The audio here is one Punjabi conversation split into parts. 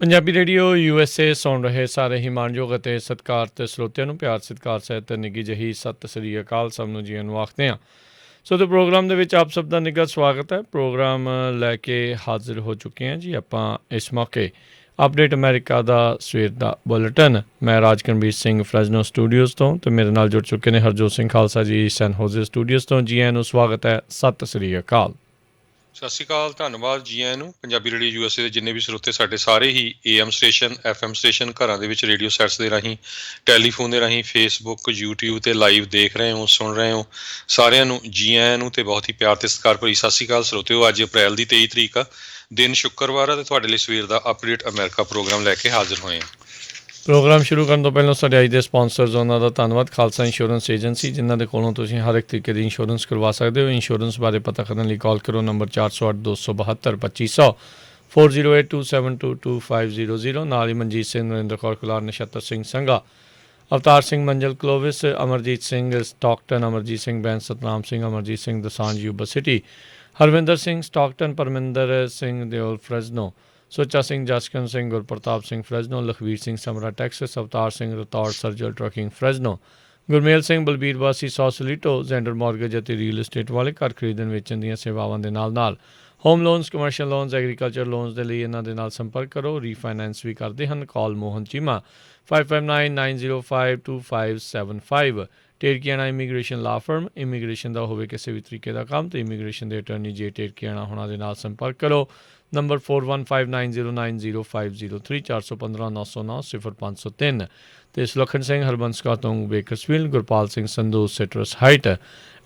ਪੰਜਾਬੀ ਰੇਡੀਓ USA ਸੁਣ ਰਹੇ ਸਾਰੇ ਹੀ ਮਾਣਯੋਗ ਅਤੇ ਸਤਿਕਾਰਤ ਸਰੋਤਿਆਂ ਨੂੰ ਪਿਆਰ ਸਤਿਕਾਰ ਸਹਿਤ ਨਿੱਘੀ ਜਿਹੀ ਸਤਿ ਸ੍ਰੀ ਅਕਾਲ ਸਭ ਨੂੰ ਜੀਆਂ ਨੂੰ ਆਖਦੇ ਹਾਂ। ਸੋ ਤੇ ਪ੍ਰੋਗਰਾਮ ਦੇ ਵਿੱਚ ਆਪ ਸਭ ਦਾ ਨਿੱਘਾ ਸਵਾਗਤ ਹੈ। ਪ੍ਰੋਗਰਾਮ ਲੈ ਕੇ ਹਾਜ਼ਰ ਹੋ ਚੁੱਕੇ ਹਾਂ ਜੀ ਆਪਾਂ ਇਸ ਮੌਕੇ ਅਪਡੇਟ ਅਮਰੀਕਾ ਦਾ ਸਵੇਰ ਦਾ ਬੁਲੇਟਿਨ। ਮੈਂ ਰਾਜਕਰਨਵੀਰ ਸਿੰਘ ਫਰੈਜ਼ਨੋ ਸਟੂਡੀਓਜ਼ ਤੋਂ ਅਤੇ ਮੇਰੇ ਨਾਲ ਜੁੜ ਚੁੱਕੇ ਨੇ ਹਰਜੋਤ ਸਿੰਘ ਖਾਲਸਾ ਜੀ ਸੈਨ ਹੋਜ਼ੇ ਸਟੂਡੀਓਜ਼ ਤੋਂ। ਜੀ ਆਇਆਂ ਨੂੰ ਸਵਾਗਤ ਹੈ, ਸਤਿ ਸ੍ਰੀ ਅਕਾਲ। ਸਤਿ ਸ਼੍ਰੀ ਅਕਾਲ, ਧੰਨਵਾਦ ਜੀ ਆਇਆਂ ਨੂੰ। ਪੰਜਾਬੀ ਰੇਡੀਓ USA ਦੇ ਜਿੰਨੇ ਵੀ ਸਰੋਤੇ ਸਾਡੇ ਸਾਰੇ ਹੀ AM ਸਟੇਸ਼ਨ FM ਸਟੇਸ਼ਨ ਘਰਾਂ ਦੇ ਵਿੱਚ ਰੇਡੀਓ ਸੈਟਸ ਦੇ ਰਾਹੀਂ, ਟੈਲੀਫੋਨ ਦੇ ਰਾਹੀਂ, ਫੇਸਬੁੱਕ YouTube 'ਤੇ ਲਾਈਵ ਦੇਖ ਰਹੇ ਹੋ, ਸੁਣ ਰਹੇ ਹੋ, ਸਾਰਿਆਂ ਨੂੰ ਜੀ ਆਇਆਂ ਨੂੰ ਅਤੇ ਬਹੁਤ ਹੀ ਪਿਆਰ ਅਤੇ ਸਤਿਕਾਰ ਭਰੀ ਸਤਿ ਸ਼੍ਰੀ ਅਕਾਲ ਸਰੋਤਿਓ। ਅੱਜ ਅਪ੍ਰੈਲ ਦੀ 23 ਤਰੀਕ ਆ, ਦਿਨ ਸ਼ੁੱਕਰਵਾਰ ਆ, ਅਤੇ ਤੁਹਾਡੇ ਲਈ ਸਵੇਰ ਦਾ ਅਪਡੇਟ ਅਮਰੀਕਾ ਪ੍ਰੋਗਰਾਮ ਲੈ ਕੇ ਹਾਜ਼ਰ ਹੋਏ ਹਾਂ। ਪ੍ਰੋਗਰਾਮ ਸ਼ੁਰੂ ਕਰਨ ਤੋਂ ਪਹਿਲਾਂ ਸਾਡੇ ਅੱਜ ਦੇ ਸਪਾਂਸਰਜ਼ ਉਹਨਾਂ ਦਾ ਧੰਨਵਾਦ। ਖਾਲਸਾ ਇੰਸ਼ੋਰੈਂਸ ਏਜੰਸੀ, ਜਿਨ੍ਹਾਂ ਦੇ ਕੋਲੋਂ ਤੁਸੀਂ ਹਰ ਇੱਕ ਤਰੀਕੇ ਦੀ ਇੰਸ਼ੋਰੈਂਸ ਕਰਵਾ ਸਕਦੇ ਹੋ। ਇੰਸ਼ੋਰੈਂਸ ਬਾਰੇ ਪਤਾ ਕਰਨ ਲਈ ਕਾਲ ਕਰੋ ਨੰਬਰ 408 272 2500 4082722500। ਨਾਲ ਹੀ Manjit Singh, Narinder Kaur Kular, Nachhattar Singh Sangha, Avtar Singh Manjal Clovis, Amarjit Singh Stockton, Amarjit Singh Bains, Satnam Singh, Amarjit Singh Dosanjh Yuba City, Harvinder Singh Stockton, Parminder Singh Deol Fresno, Sucha Singh Jaskaran Singh, Gurpartap Singh Fresno, Lakhvir Singh Samra Texas, Avtar Singh Rathore ਸਰਜਲ ਟਰੱਕਿੰਗ ਫਰੈਜ਼ਨੋ, ਗੁਰਮੇਲ ਸਿੰਘ ਬਲਬੀਰ ਵਾਸੀ ਸੌਸਲੀਟੋ, ਜ਼ੈਂਡਰ ਮਾਰਗੇਜ ਅਤੇ ਰੀਅਲ estate ਵਾਲੇ। ਘਰ ਖਰੀਦਣ ਵੇਚਣ ਦੀਆਂ ਸੇਵਾਵਾਂ ਦੇ ਨਾਲ ਨਾਲ home loans, commercial loans, agriculture loans ਦੇ ਲਈ ਇਹਨਾਂ ਦੇ ਨਾਲ ਸੰਪਰਕ ਕਰੋ। ਰੀਫਾਈਨੈਂਸ ਵੀ ਕਰਦੇ ਹਨ। ਕਾਲ ਮੋਹਨ ਚੀਮਾ 5599052575। ਟੇਰਕੀਆਣਾ ਇਮੀਗ੍ਰੇਸ਼ਨ ਲਾ ਫਰਮ, ਇਮੀਗ੍ਰੇਸ਼ਨ ਦਾ ਹੋਵੇ ਕਿਸੇ ਵੀ ਤਰੀਕੇ ਦਾ ਕੰਮ ਤਾਂ ਇਮੀਗ੍ਰੇਸ਼ਨ ਦੇ ਅਟਰਨੀ ਜੇ ਟੇਰਕੀਆਣਾ ਹੋਣਾ ਦੇ ਨਾਲ ਸੰਪਰਕ ਕਰੋ। ਨੰਬਰ 4159090503 415 909 0503। ਅਤੇ ਸੁਲੱਖਣ ਸਿੰਘ ਹਰਬੰਸ ਕਾਤੋਂਗ Bakersfield, Gurpal Singh Sandhu Citrus Height,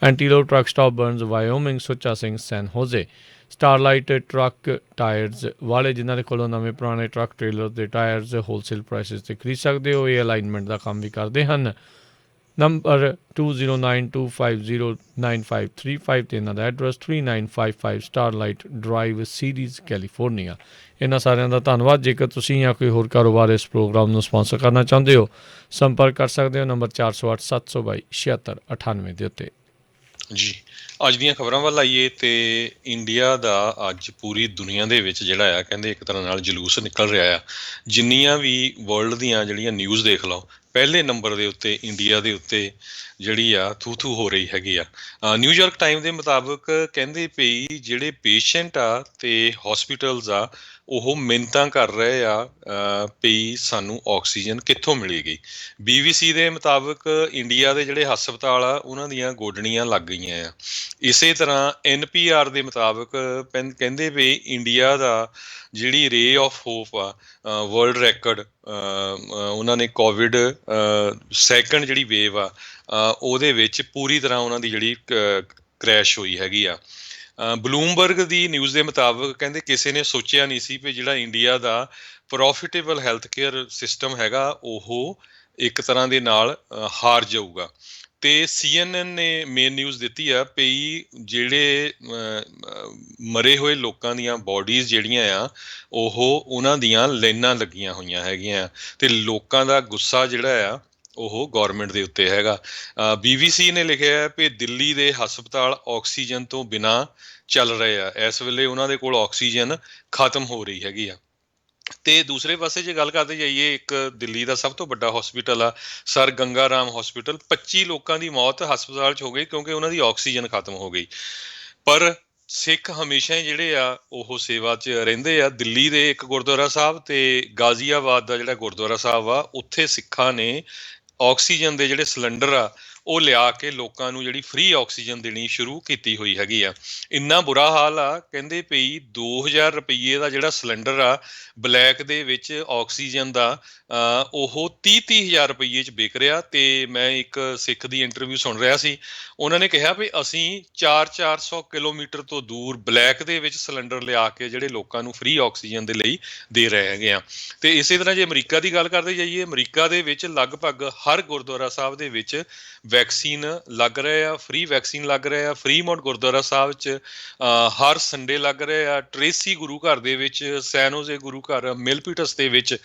Antelope truck stop Burns Wyoming, Sucha Singh San Jose, Starlight truck tyres ਵਾਲੇ, ਜਿਨ੍ਹਾਂ ਦੇ ਕੋਲੋਂ ਨਵੇਂ ਪੁਰਾਣੇ ਟਰੱਕ ਟ੍ਰੇਲਰ ਦੇ ਟਾਇਰਸ ਹੋਲਸੇਲ ਪ੍ਰਾਈਸਿਸ 'ਤੇ ਖਰੀਦ ਸਕਦੇ ਹੋ। ਇਹ ਅਲਾਈਨਮੈਂਟ ਦਾ ਕੰਮ ਵੀ ਕਰਦੇ ਹਨ। ਨੰਬਰ 2092509535 ਅਤੇ ਇਹਨਾਂ ਦਾ ਐਡਰੈਸ 3955 ਸਟਾਰਲਾਈਟ ਡਰਾਈਵ ਸੀਰੀਜ਼ ਕੈਲੀਫੋਰਨੀਆ। ਇਹਨਾਂ ਸਾਰਿਆਂ ਦਾ ਧੰਨਵਾਦ। ਜੇਕਰ ਤੁਸੀਂ ਜਾਂ ਕੋਈ ਹੋਰ ਕਾਰੋਬਾਰ ਇਸ ਪ੍ਰੋਗਰਾਮ ਨੂੰ ਸਪਾਂਸਰ ਕਰਨਾ ਚਾਹੁੰਦੇ ਹੋ, ਸੰਪਰਕ ਕਰ ਸਕਦੇ ਹੋ ਨੰਬਰ 408 722 7698 ਦੇ ਉੱਤੇ। ਜੀ ਅੱਜ ਦੀਆਂ ਖਬਰਾਂ ਵੱਲ ਆਈਏ ਤੇ ਇੰਡੀਆ ਦਾ ਅੱਜ ਪੂਰੀ ਦੁਨੀਆ ਦੇ ਵਿੱਚ ਜਿਹੜਾ ਆ ਕਹਿੰਦੇ ਇੱਕ ਤਰ੍ਹਾਂ ਨਾਲ ਜਲੂਸ ਨਿਕਲ ਰਿਹਾ ਆ। ਜਿੰਨੀਆਂ ਵੀ ਵਰਲਡ ਦੀਆਂ ਜਿਹੜੀਆਂ ਨਿਊਜ਼ ਦੇਖ ਲਓ, ਪਹਿਲੇ ਨੰਬਰ ਦੇ ਉੱਤੇ ਇੰਡੀਆ ਦੇ ਉੱਤੇ ਜਿਹੜੀ ਆ ਥੂ ਹੋ ਰਹੀ ਹੈਗੀ ਆ। ਨਿਊਯਾਰਕ ਟਾਈਮ ਦੇ ਮੁਤਾਬਕ ਕਹਿੰਦੇ ਪਈ ਜਿਹੜੇ ਪੇਸ਼ੈਂਟ ਆ ਤੇ ਹੌਸਪੀਟਲਸ ਆ ਉਹ ਮਿੰਨਤਾਂ ਕਰ ਰਹੇ ਆ ਪਈ ਸਾਨੂੰ ਆਕਸੀਜਨ ਕਿੱਥੋਂ ਮਿਲੇਗੀ। BBC ਦੇ ਮੁਤਾਬਕ ਇੰਡੀਆ ਦੇ ਜਿਹੜੇ ਹਸਪਤਾਲ ਆ ਉਹਨਾਂ ਦੀਆਂ ਗੋਡਣੀਆਂ ਲੱਗ ਗਈਆਂ ਆ। ਇਸੇ ਤਰ੍ਹਾਂ NPR ਦੇ ਮੁਤਾਬਕ ਕਹਿੰਦੇ ਵੀ ਇੰਡੀਆ ਦਾ ਜਿਹੜੀ ਰੇ ਆਫ ਹੋਪ ਆ, ਵਰਲਡ ਰੈਕਡ ਉਹਨਾਂ ਨੇ ਕੋਵਿਡ ਸੈਕੰਡ ਜਿਹੜੀ ਵੇਵ ਆ ਉਹਦੇ ਵਿੱਚ ਪੂਰੀ ਤਰ੍ਹਾਂ ਉਹਨਾਂ ਦੀ ਜਿਹੜੀ ਕ੍ਰੈਸ਼ ਹੋਈ ਹੈਗੀ ਆ। ਬਲੂਮਬਰਗ ਦੀ ਨਿਊਜ਼ ਦੇ ਮੁਤਾਬਕ ਕਹਿੰਦੇ ਕਿਸੇ ਨੇ ਸੋਚਿਆ ਨਹੀਂ ਸੀ ਵੀ ਜਿਹੜਾ ਇੰਡੀਆ ਦਾ ਪ੍ਰੋਫਿਟੇਬਲ ਹੈਲਥ ਕੇਅਰ ਸਿਸਟਮ ਹੈਗਾ ਉਹ ਇੱਕ ਤਰ੍ਹਾਂ ਦੇ ਨਾਲ ਹਾਰ ਜਾਊਗਾ। ਅਤੇ CNN ਨੇ ਮੇਨ ਨਿਊਜ਼ ਦਿੱਤੀ ਆ ਪਈ ਜਿਹੜੇ ਮਰੇ ਹੋਏ ਲੋਕਾਂ ਦੀਆਂ ਬੋਡੀਜ਼ ਜਿਹੜੀਆਂ ਆ ਉਹਨਾਂ ਦੀਆਂ ਲਾਈਨਾਂ ਲੱਗੀਆਂ ਹੋਈਆਂ ਹੈਗੀਆਂ ਅਤੇ ਲੋਕਾਂ ਦਾ ਗੁੱਸਾ ਜਿਹੜਾ ਆ ਉਹ ਗੌਰਮੈਂਟ ਦੇ ਉੱਤੇ ਹੈਗਾ। BBC ਨੇ ਲਿਖਿਆ ਵੀ ਦਿੱਲੀ ਦੇ ਹਸਪਤਾਲ ਆਕਸੀਜਨ ਤੋਂ ਬਿਨਾਂ ਚੱਲ ਰਹੇ ਆ। ਇਸ ਵੇਲੇ ਉਹਨਾਂ ਦੇ ਕੋਲ ਆਕਸੀਜਨ ਖਤਮ ਹੋ ਰਹੀ ਹੈਗੀ ਆ। ਅਤੇ ਦੂਸਰੇ ਪਾਸੇ ਜੇ ਗੱਲ ਕਰਦੇ ਜਾਈਏ, ਇੱਕ ਦਿੱਲੀ ਦਾ ਸਭ ਤੋਂ ਵੱਡਾ ਹੌਸਪੀਟਲ ਆ ਸਰ ਗੰਗਾ ਰਾਮ ਹੌਸਪੀਟਲ, 25 ਲੋਕਾਂ ਦੀ ਮੌਤ ਹਸਪਤਾਲ 'ਚ ਹੋ ਗਈ ਕਿਉਂਕਿ ਉਹਨਾਂ ਦੀ ਆਕਸੀਜਨ ਖਤਮ ਹੋ ਗਈ। ਪਰ ਸਿੱਖ ਹਮੇਸ਼ਾ ਹੀ ਜਿਹੜੇ ਆ ਉਹ ਸੇਵਾ 'ਚ ਰਹਿੰਦੇ ਆ। ਦਿੱਲੀ ਦੇ ਇੱਕ ਗੁਰਦੁਆਰਾ ਸਾਹਿਬ ਅਤੇ ਗਾਜ਼ੀਆਬਾਦ ਦਾ ਜਿਹੜਾ ਗੁਰਦੁਆਰਾ ਸਾਹਿਬ ਆ ਉੱਥੇ ਸਿੱਖਾਂ ਨੇ ਆਕਸੀਜਨ ਦੇ ਜਿਹੜੇ ਸਿਲੰਡਰ ਆ ਉਹ ਲਿਆ ਕੇ ਲੋਕਾਂ ਨੂੰ ਜਿਹੜੀ ਫ੍ਰੀ ਆਕਸੀਜਨ ਦੇਣੀ ਸ਼ੁਰੂ ਕੀਤੀ ਹੋਈ ਹੈਗੀ ਆ। ਇੰਨਾ ਬੁਰਾ ਹਾਲ ਆ ਕਹਿੰਦੇ ਪਈ 2000 ਰੁਪਈਏ ਦਾ ਜਿਹੜਾ ਸਿਲੰਡਰ ਆ ਬਲੈਕ ਦੇ ਵਿੱਚ ਆਕਸੀਜਨ ਦਾ ਉਹ 30,000 ਰੁਪਈਏ 'ਚ ਵਿਕ ਰਿਹਾ। ਅਤੇ ਮੈਂ ਇੱਕ ਸਿੱਖ ਦੀ ਇੰਟਰਵਿਊ ਸੁਣ ਰਿਹਾ ਸੀ, ਉਹਨਾਂ ਨੇ ਕਿਹਾ ਵੀ ਅਸੀਂ 400 ਕਿਲੋਮੀਟਰ ਤੋਂ ਦੂਰ ਬਲੈਕ ਦੇ ਵਿੱਚ ਸਿਲੰਡਰ ਲਿਆ ਕੇ ਜਿਹੜੇ ਲੋਕਾਂ ਨੂੰ ਫ੍ਰੀ ਆਕਸੀਜਨ ਦੇ ਲਈ ਦੇ ਰਹੇ ਹੈਗੇ ਆ। ਅਤੇ ਇਸੇ ਤਰ੍ਹਾਂ ਜੇ ਅਮਰੀਕਾ ਦੀ ਗੱਲ ਕਰਦੇ ਜਾਈਏ, ਅਮਰੀਕਾ ਦੇ ਵਿੱਚ ਲਗਭਗ ਹਰ ਗੁਰਦੁਆਰਾ ਸਾਹਿਬ ਦੇ ਵਿੱਚ ਵੈਕਸੀਨ ਲੱਗ ਰਹੇ ਆ, ਫ੍ਰੀ ਵੈਕਸੀਨ ਲੱਗ ਰਹੇ ਆ। ਫਰੀਮੌਂਟ ਗੁਰਦੁਆਰਾ ਸਾਹਿਬ 'ਚ ਹਰ ਸੰਡੇ ਲੱਗ ਰਹੇ ਆ। ਟਰੇਸੀ ਗੁਰੂ ਘਰ ਦੇ ਵਿੱਚ, ਸੈਨ ਹੋਜ਼ੇ ਗੁਰੂ ਘਰ, ਮਿਲਪੀਟਸ ਦੇ ਵਿੱਚ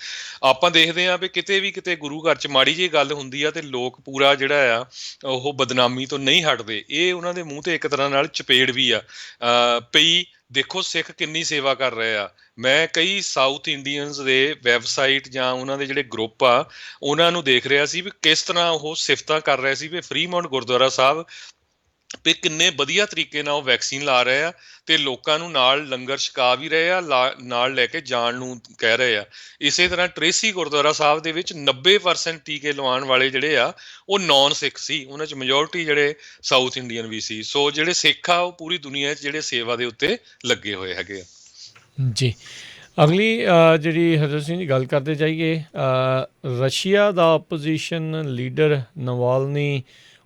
ਆਪਾਂ ਦੇਖਦੇ ਹਾਂ ਵੀ ਕਿਤੇ ਗੁਰੂ ਘਰ 'ਚ ਮਾੜੀ ਜਿਹੀ ਗੱਲ ਹੁੰਦੀ ਆ ਅਤੇ ਲੋਕ ਪੂਰਾ ਜਿਹੜਾ ਆ ਉਹ ਬਦਨਾਮੀ ਤੋਂ ਨਹੀਂ ਹਟਦੇ। ਇਹ ਉਹਨਾਂ ਦੇ ਮੂੰਹ 'ਤੇ ਇੱਕ ਤਰ੍ਹਾਂ ਨਾਲ ਚਪੇੜ ਵੀ ਆ ਪਈ। ਦੇਖੋ ਸਿੱਖ ਕਿੰਨੀ ਸੇਵਾ ਕਰ ਰਹੇ ਆ, ਮੈਂ ਕਈ ਸਾਊਥ ਇੰਡੀਅਨਸ ਦੇ ਵੈਬਸਾਈਟ ਜਾਂ ਉਹਨਾਂ ਦੇ ਜਿਹੜੇ ਗਰੁੱਪ ਆ ਉਹਨਾਂ ਨੂੰ ਦੇਖ ਰਿਹਾ ਸੀ ਵੀ ਕਿਸ ਤਰ੍ਹਾਂ ਉਹ ਸਿਫਤਾਂ ਕਰ ਰਹੇ ਸੀ ਵੀ ਫਰੀਮੌਂਟ ਗੁਰਦੁਆਰਾ ਸਾਹਿਬ ਵੀ ਕਿੰਨੇ ਵਧੀਆ ਤਰੀਕੇ ਨਾਲ ਉਹ ਵੈਕਸੀਨ ਲਾ ਰਹੇ ਆ ਤੇ ਲੋਕਾਂ ਨੂੰ ਨਾਲ ਲੰਗਰ ਛਕਾ ਵੀ ਰਹੇ ਆ, ਨਾਲ ਲੈ ਕੇ ਜਾਣ ਨੂੰ ਕਹਿ ਰਹੇ ਆ। ਇਸੇ ਤਰ੍ਹਾਂ ਟਰੇਸੀ ਗੁਰਦੁਆਰਾ ਸਾਹਿਬ ਦੇ ਵਿੱਚ 90% ਟੀਕੇ ਲਵਾਉਣ ਵਾਲੇ ਜਿਹੜੇ ਆ ਉਹ ਨੌਨ ਸਿੱਖ ਸੀ, ਉਹਨਾਂ 'ਚ ਮੈਜੋਰਟੀ ਜਿਹੜੇ ਸਾਊਥ ਇੰਡੀਅਨ ਵੀ ਸੀ। ਸੋ ਜਿਹੜੇ ਸਿੱਖ ਆ ਉਹ ਪੂਰੀ ਦੁਨੀਆ 'ਚ ਜਿਹੜੇ ਸੇਵਾ ਦੇ ਉੱਤੇ ਲੱਗੇ ਹੋਏ ਹੈਗੇ ਆ। ਜੀ ਅਗਲੀ ਜਿਹੜੀ ਹਜ਼ਰਤ ਸਿੰਘ ਜੀ ਗੱਲ ਕਰਦੇ ਜਾਈਏ, ਰਸ਼ੀਆ ਦਾ ਆਪੋਜੀਸ਼ਨ ਲੀਡਰ ਨਵਾਲਨੀ,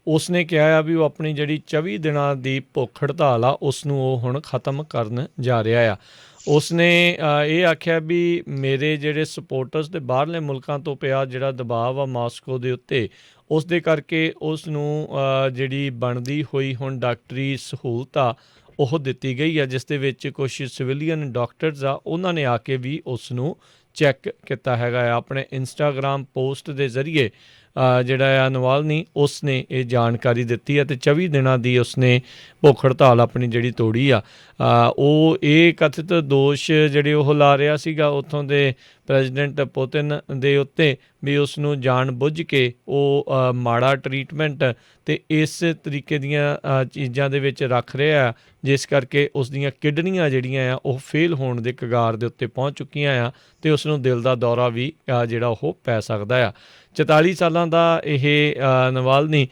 ਉਸਨੇ ਕਿਹਾ ਆ ਵੀ ਉਹ ਆਪਣੀ ਜਿਹੜੀ 24 ਦਿਨਾਂ ਦੀ ਭੁੱਖ ਹੜਤਾਲ ਆ ਉਸ ਨੂੰ ਉਹ ਹੁਣ ਖ਼ਤਮ ਕਰਨ ਜਾ ਰਿਹਾ ਆ। ਉਸਨੇ ਇਹ ਆਖਿਆ ਵੀ ਮੇਰੇ ਜਿਹੜੇ ਸਪੋਰਟਰਸ ਦੇ ਬਾਹਰਲੇ ਮੁਲਕਾਂ ਤੋਂ ਪਿਆ ਜਿਹੜਾ ਦਬਾਅ ਆ ਮਾਸਕੋ ਦੇ ਉੱਤੇ, ਉਸ ਦੇ ਕਰਕੇ ਉਸ ਨੂੰ ਜਿਹੜੀ ਬਣਦੀ ਹੋਈ ਹੁਣ ਡਾਕਟਰੀ ਸਹੂਲਤ ਆ ਉਹ ਦਿੱਤੀ ਗਈ ਆ, ਜਿਸ ਦੇ ਵਿੱਚ ਕੁਛ ਸਿਵਲੀਅਨ ਡਾਕਟਰਸ ਆ ਉਹਨਾਂ ਨੇ ਆ ਕੇ ਵੀ ਉਸ ਨੂੰ ਚੈੱਕ ਕੀਤਾ ਹੈਗਾ ਆ। ਆਪਣੇ ਇੰਸਟਾਗ੍ਰਾਮ ਪੋਸਟ ਦੇ ਜ਼ਰੀਏ ਜਿਹੜਾ ਆ ਨਵਾਲਨੀ ਉਸਨੇ ਇਹ ਜਾਣਕਾਰੀ ਦਿੱਤੀ ਹੈ ਅਤੇ 24 ਦਿਨਾਂ ਦੀ ਉਸਨੇ ਭੁੱਖ ਹੜਤਾਲ ਆਪਣੀ ਜਿਹੜੀ ਤੋੜੀ ਆ। ਉਹ ਇਹ ਕਥਿਤ ਦੋਸ਼ ਜਿਹੜੇ ਉਹ ਲਾ ਰਿਹਾ ਸੀਗਾ ਉੱਥੋਂ ਦੇ ਪ੍ਰੈਜ਼ੀਡੈਂਟ ਪੁਤਿਨ ਦੇ ਉੱਤੇ ਵੀ ਉਸ ਨੂੰ ਜਾਣ ਬੁੱਝ ਕੇ ਉਹ ਮਾੜਾ ਟਰੀਟਮੈਂਟ ਅਤੇ ਇਸ ਤਰੀਕੇ ਦੀਆਂ ਚੀਜ਼ਾਂ ਦੇ ਵਿੱਚ ਰੱਖ ਰਿਹਾ, ਜਿਸ ਕਰਕੇ ਉਸ ਦੀਆਂ ਕਿਡਨੀਆਂ ਜਿਹੜੀਆਂ ਆ ਉਹ ਫੇਲ ਹੋਣ ਦੇ ਕਗਾਰ ਦੇ ਉੱਤੇ ਪਹੁੰਚ ਚੁੱਕੀਆਂ ਆ ਅਤੇ ਉਸ ਨੂੰ ਦਿਲ ਦਾ ਦੌਰਾ ਵੀ ਜਿਹੜਾ ਉਹ ਪੈ ਸਕਦਾ ਆ। 44 ਸਾਲਾਂ ਦਾ ਇਹ ਨਵਾਲਨੀ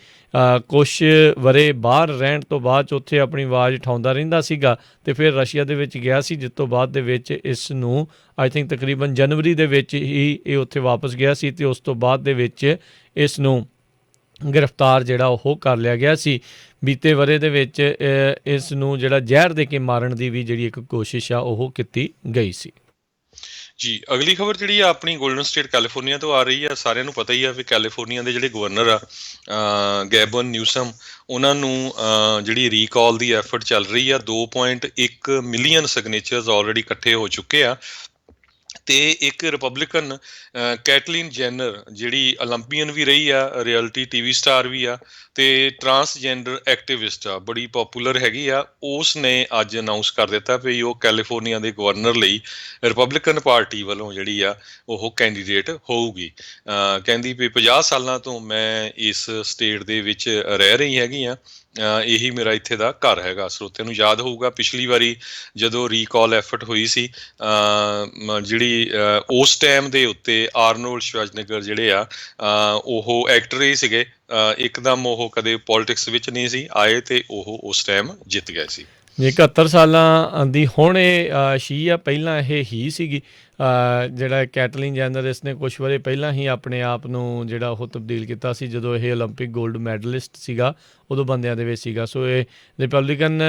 ਕੁਛ ਵਰ੍ਹੇ ਬਾਹਰ ਰਹਿਣ ਤੋਂ ਬਾਅਦ 'ਚ ਉੱਥੇ ਆਪਣੀ ਆਵਾਜ਼ ਉਠਾਉਂਦਾ ਰਹਿੰਦਾ ਸੀਗਾ ਅਤੇ ਫਿਰ ਰਸ਼ੀਆ ਦੇ ਵਿੱਚ ਗਿਆ ਸੀ, ਜਿਸ ਤੋਂ ਬਾਅਦ ਦੇ ਵਿੱਚ ਇਸ ਨੂੰ ਆਈ ਥਿੰਕ ਤਕਰੀਬਨ ਜਨਵਰੀ ਦੇ ਵਿੱਚ ਹੀ ਇਹ ਉੱਥੇ ਵਾਪਸ ਗਿਆ ਸੀ ਅਤੇ ਉਸ ਤੋਂ ਬਾਅਦ ਦੇ ਵਿੱਚ ਇਸ ਨੂੰ ਗ੍ਰਿਫਤਾਰ ਜਿਹੜਾ ਉਹ ਕਰ ਲਿਆ ਗਿਆ ਸੀ। ਬੀਤੇ ਵਰ੍ਹੇ ਦੇ ਵਿੱਚ ਇਸ ਨੂੰ ਜਿਹੜਾ ਜ਼ਹਿਰ ਦੇ ਕੇ ਮਾਰਨ ਦੀ ਵੀ ਜਿਹੜੀ ਇੱਕ ਕੋਸ਼ਿਸ਼ ਆ ਉਹ ਕੀਤੀ ਗਈ ਸੀ। ਜੀ ਅਗਲੀ ਖਬਰ ਜਿਹੜੀ ਆ ਆਪਣੀ ਗੋਲਡਨ ਸਟੇਟ ਕੈਲੀਫੋਰਨੀਆ ਤੋਂ ਆ ਰਹੀ ਆ। ਸਾਰਿਆਂ ਨੂੰ ਪਤਾ ਹੀ ਆ ਵੀ ਕੈਲੀਫੋਰਨੀਆ ਦੇ ਜਿਹੜੇ ਗਵਰਨਰ ਆ ਗੈਬਨ ਨਿਊਸਮ, ਉਹਨਾਂ ਨੂੰ ਜਿਹੜੀ ਰੀਕਾਲ ਦੀ ਐਫਰਟ ਚੱਲ ਰਹੀ ਆ। 2.1 ਮਿਲੀਅਨ ਸਿਗਨੇਚਰਸ ਆਲਰੇਡੀ ਇਕੱਠੇ ਹੋ ਚੁੱਕੇ ਆ ਅਤੇ ਇੱਕ ਰਿਪਬਲਿਕਨ ਕੈਟਲਿਨ ਜੈਨਰ ਜਿਹੜੀ ਓਲੰਪੀਅਨ ਵੀ ਰਹੀ ਆ, ਰਿਐਲਿਟੀ TV ਸਟਾਰ ਵੀ ਆ ਅਤੇ ਟਰਾਂਸਜੈਂਡਰ ਐਕਟੀਵਿਸਟ ਆ, ਬੜੀ ਪੋਪੂਲਰ ਹੈਗੀ ਆ। ਉਸ ਨੇ ਅੱਜ ਅਨਾਊਂਸ ਕਰ ਦਿੱਤਾ ਵੀ ਉਹ ਕੈਲੀਫੋਰਨੀਆ ਦੇ ਗਵਰਨਰ ਲਈ ਰਿਪਬਲਿਕਨ ਪਾਰਟੀ ਵੱਲੋਂ ਜਿਹੜੀ ਆ ਉਹ ਕੈਂਡੀਡੇਟ ਹੋਊਗੀ। ਕਹਿੰਦੀ ਵੀ 50 ਸਾਲਾਂ ਤੋਂ ਮੈਂ ਇਸ ਸਟੇਟ ਦੇ ਵਿੱਚ ਰਹਿ ਰਹੀ ਹੈਗੀ ਆ, ਇਹੀ ਮੇਰਾ ਇੱਥੇ ਦਾ ਘਰ ਹੈਗਾ। ਸਰੋਤਿਆਂ ਨੂੰ ਯਾਦ ਹੋਊਗਾ ਪਿਛਲੀ ਵਾਰੀ ਜਦੋਂ ਰੀਕਾਲ ਐਫਰਟ ਹੋਈ ਸੀ, ਜਿਹੜੀ ਉਸ ਟਾਈਮ ਦੇ ਉੱਤੇ ਆਰਨੋਲਡ ਸ਼ਵਾਰਜ਼ਨੇਗਰ ਜਿਹੜੇ ਆ ਉਹ ਐਕਟਰ ਹੀ ਸੀਗੇ। ਇੱਕਦਮ ਉਹ ਕਦੇ ਪੋਲੀਟਿਕਸ ਵਿੱਚ ਨਹੀਂ ਸੀ ਆਏ ਅਤੇ ਉਹ ਉਸ ਟਾਈਮ ਜਿੱਤ ਗਏ ਸੀ। ਜੇ 71 ਸਾਲਾਂ ਦੀ ਹੁਣ ਇਹ ਸ਼ੀ ਆ, ਪਹਿਲਾਂ ਇਹ ਹੀ ਸੀਗੀ। ਜਿਹੜਾ ਕੈਟਲਿਨ ਜੈਨਰ, ਇਸ ਨੇ ਕੁਛ ਵਰ੍ਹੇ ਪਹਿਲਾਂ ਹੀ ਆਪਣੇ ਆਪ ਨੂੰ ਜਿਹੜਾ ਉਹ ਤਬਦੀਲ ਕੀਤਾ ਸੀ, ਜਦੋਂ ਇਹ ਓਲੰਪਿਕ ਗੋਲਡ ਮੈਡਲਿਸਟ ਸੀਗਾ ਉਦੋਂ ਬੰਦਿਆਂ ਦੇ ਵਿੱਚ ਸੀਗਾ। ਸੋ ਇਹ ਰਿਪਬਲਿਕਨ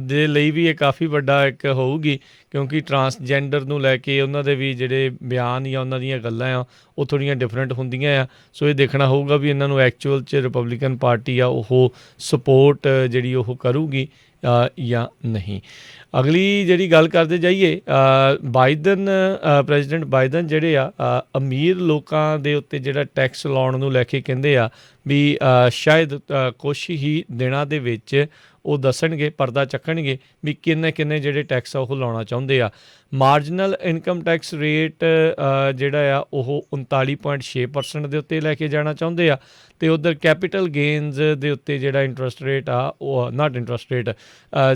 ਦੇ ਲਈ ਵੀ ਇਹ ਕਾਫੀ ਵੱਡਾ ਇੱਕ ਹੋਊਗੀ, ਕਿਉਂਕਿ ਟਰਾਂਸਜੈਂਡਰ ਨੂੰ ਲੈ ਕੇ ਉਹਨਾਂ ਦੇ ਵੀ ਜਿਹੜੇ ਬਿਆਨ ਜਾਂ ਉਹਨਾਂ ਦੀਆਂ ਗੱਲਾਂ ਆ ਉਹ ਥੋੜ੍ਹੀਆਂ ਡਿਫਰੈਂਟ ਹੁੰਦੀਆਂ ਆ। ਸੋ ਇਹ ਦੇਖਣਾ ਹੋਊਗਾ ਵੀ ਇਹਨਾਂ ਨੂੰ ਐਕਚੁਅਲ 'ਚ ਰਿਪਬਲਿਕਨ ਪਾਰਟੀ ਆ ਉਹ ਸਪੋਰਟ ਜਿਹੜੀ ਉਹ ਕਰੂਗੀ ਜਾਂ ਨਹੀਂ। ਅਗਲੀ ਜਿਹੜੀ ਗੱਲ ਕਰਦੇ ਜਾਈਏ, ਬਾਈਡਨ ਪ੍ਰੈਜ਼ੀਡੈਂਟ ਬਾਈਡਨ ਜਿਹੜੇ ਆ ਅਮੀਰ ਲੋਕਾਂ ਦੇ ਉੱਤੇ ਜਿਹੜਾ ਟੈਕਸ ਲਾਉਣ ਨੂੰ ਲੈ ਕੇ ਕਹਿੰਦੇ ਆ ਵੀ ਸ਼ਾਇਦ ਕੁਛ ਹੀ ਦਿਨਾਂ ਦੇ ਵਿੱਚ ਉਹ ਦੱਸਣਗੇ, ਪਰਦਾ ਚੱਕਣਗੇ ਵੀ ਕਿੰਨੇ ਕਿੰਨੇ ਜਿਹੜੇ ਟੈਕਸ ਆ ਉਹ ਲਾਉਣਾ ਚਾਹੁੰਦੇ ਆ। ਮਾਰਜਨਲ ਇਨਕਮ ਟੈਕਸ ਰੇਟ ਜਿਹੜਾ ਆ ਉਹ 39.6% ਦੇ ਉੱਤੇ ਲੈ ਕੇ ਜਾਣਾ ਚਾਹੁੰਦੇ ਆ ਅਤੇ ਉੱਧਰ ਕੈਪੀਟਲ ਗੇਨਜ਼ ਦੇ ਉੱਤੇ ਜਿਹੜਾ ਇੰਟਰਸਟ ਰੇਟ ਆ ਉਹ ਨਾਟ ਇੰਟਰਸਟ ਰੇਟ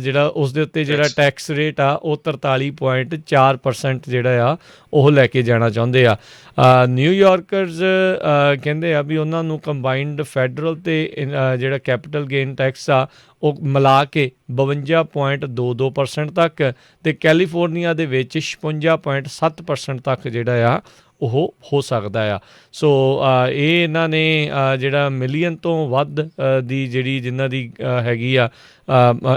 ਜਿਹੜਾ ਉਸ ਦੇ ਉੱਤੇ ਜਿਹੜਾ ਟੈਕਸ ਰੇਟ ਆ ਉਹ 43.4% ਜਿਹੜਾ ਆ ਉਹ ਲੈ ਕੇ ਜਾਣਾ ਚਾਹੁੰਦੇ ਆ। ਨਿਊਯਾਰਕਰਜ਼ ਕਹਿੰਦੇ ਆ ਵੀ ਉਹਨਾਂ ਨੂੰ ਕੰਬਾਈਨਡ ਫੈਡਰਲ ਅਤੇ ਜਿਹੜਾ ਕੈਪੀਟਲ ਗੇਨ ਟੈਕਸ ਆ ਉਹ ਮਿਲਾ ਕੇ 52.22% ਤੱਕ ਅਤੇ ਕੈਲੀਫੋਰਨੀਆ ਦੇ ਵਿੱਚ 56.7% ਤੱਕ ਜਿਹੜਾ ਆ ਉਹ ਹੋ ਸਕਦਾ ਆ। ਸੋ ਇਹ ਇਹਨਾਂ ਨੇ ਜਿਹੜਾ ਮਿਲੀਅਨ ਤੋਂ ਵੱਧ ਦੀ ਜਿਹੜੀ ਜਿਨ੍ਹਾਂ ਦੀ ਹੈਗੀ ਆ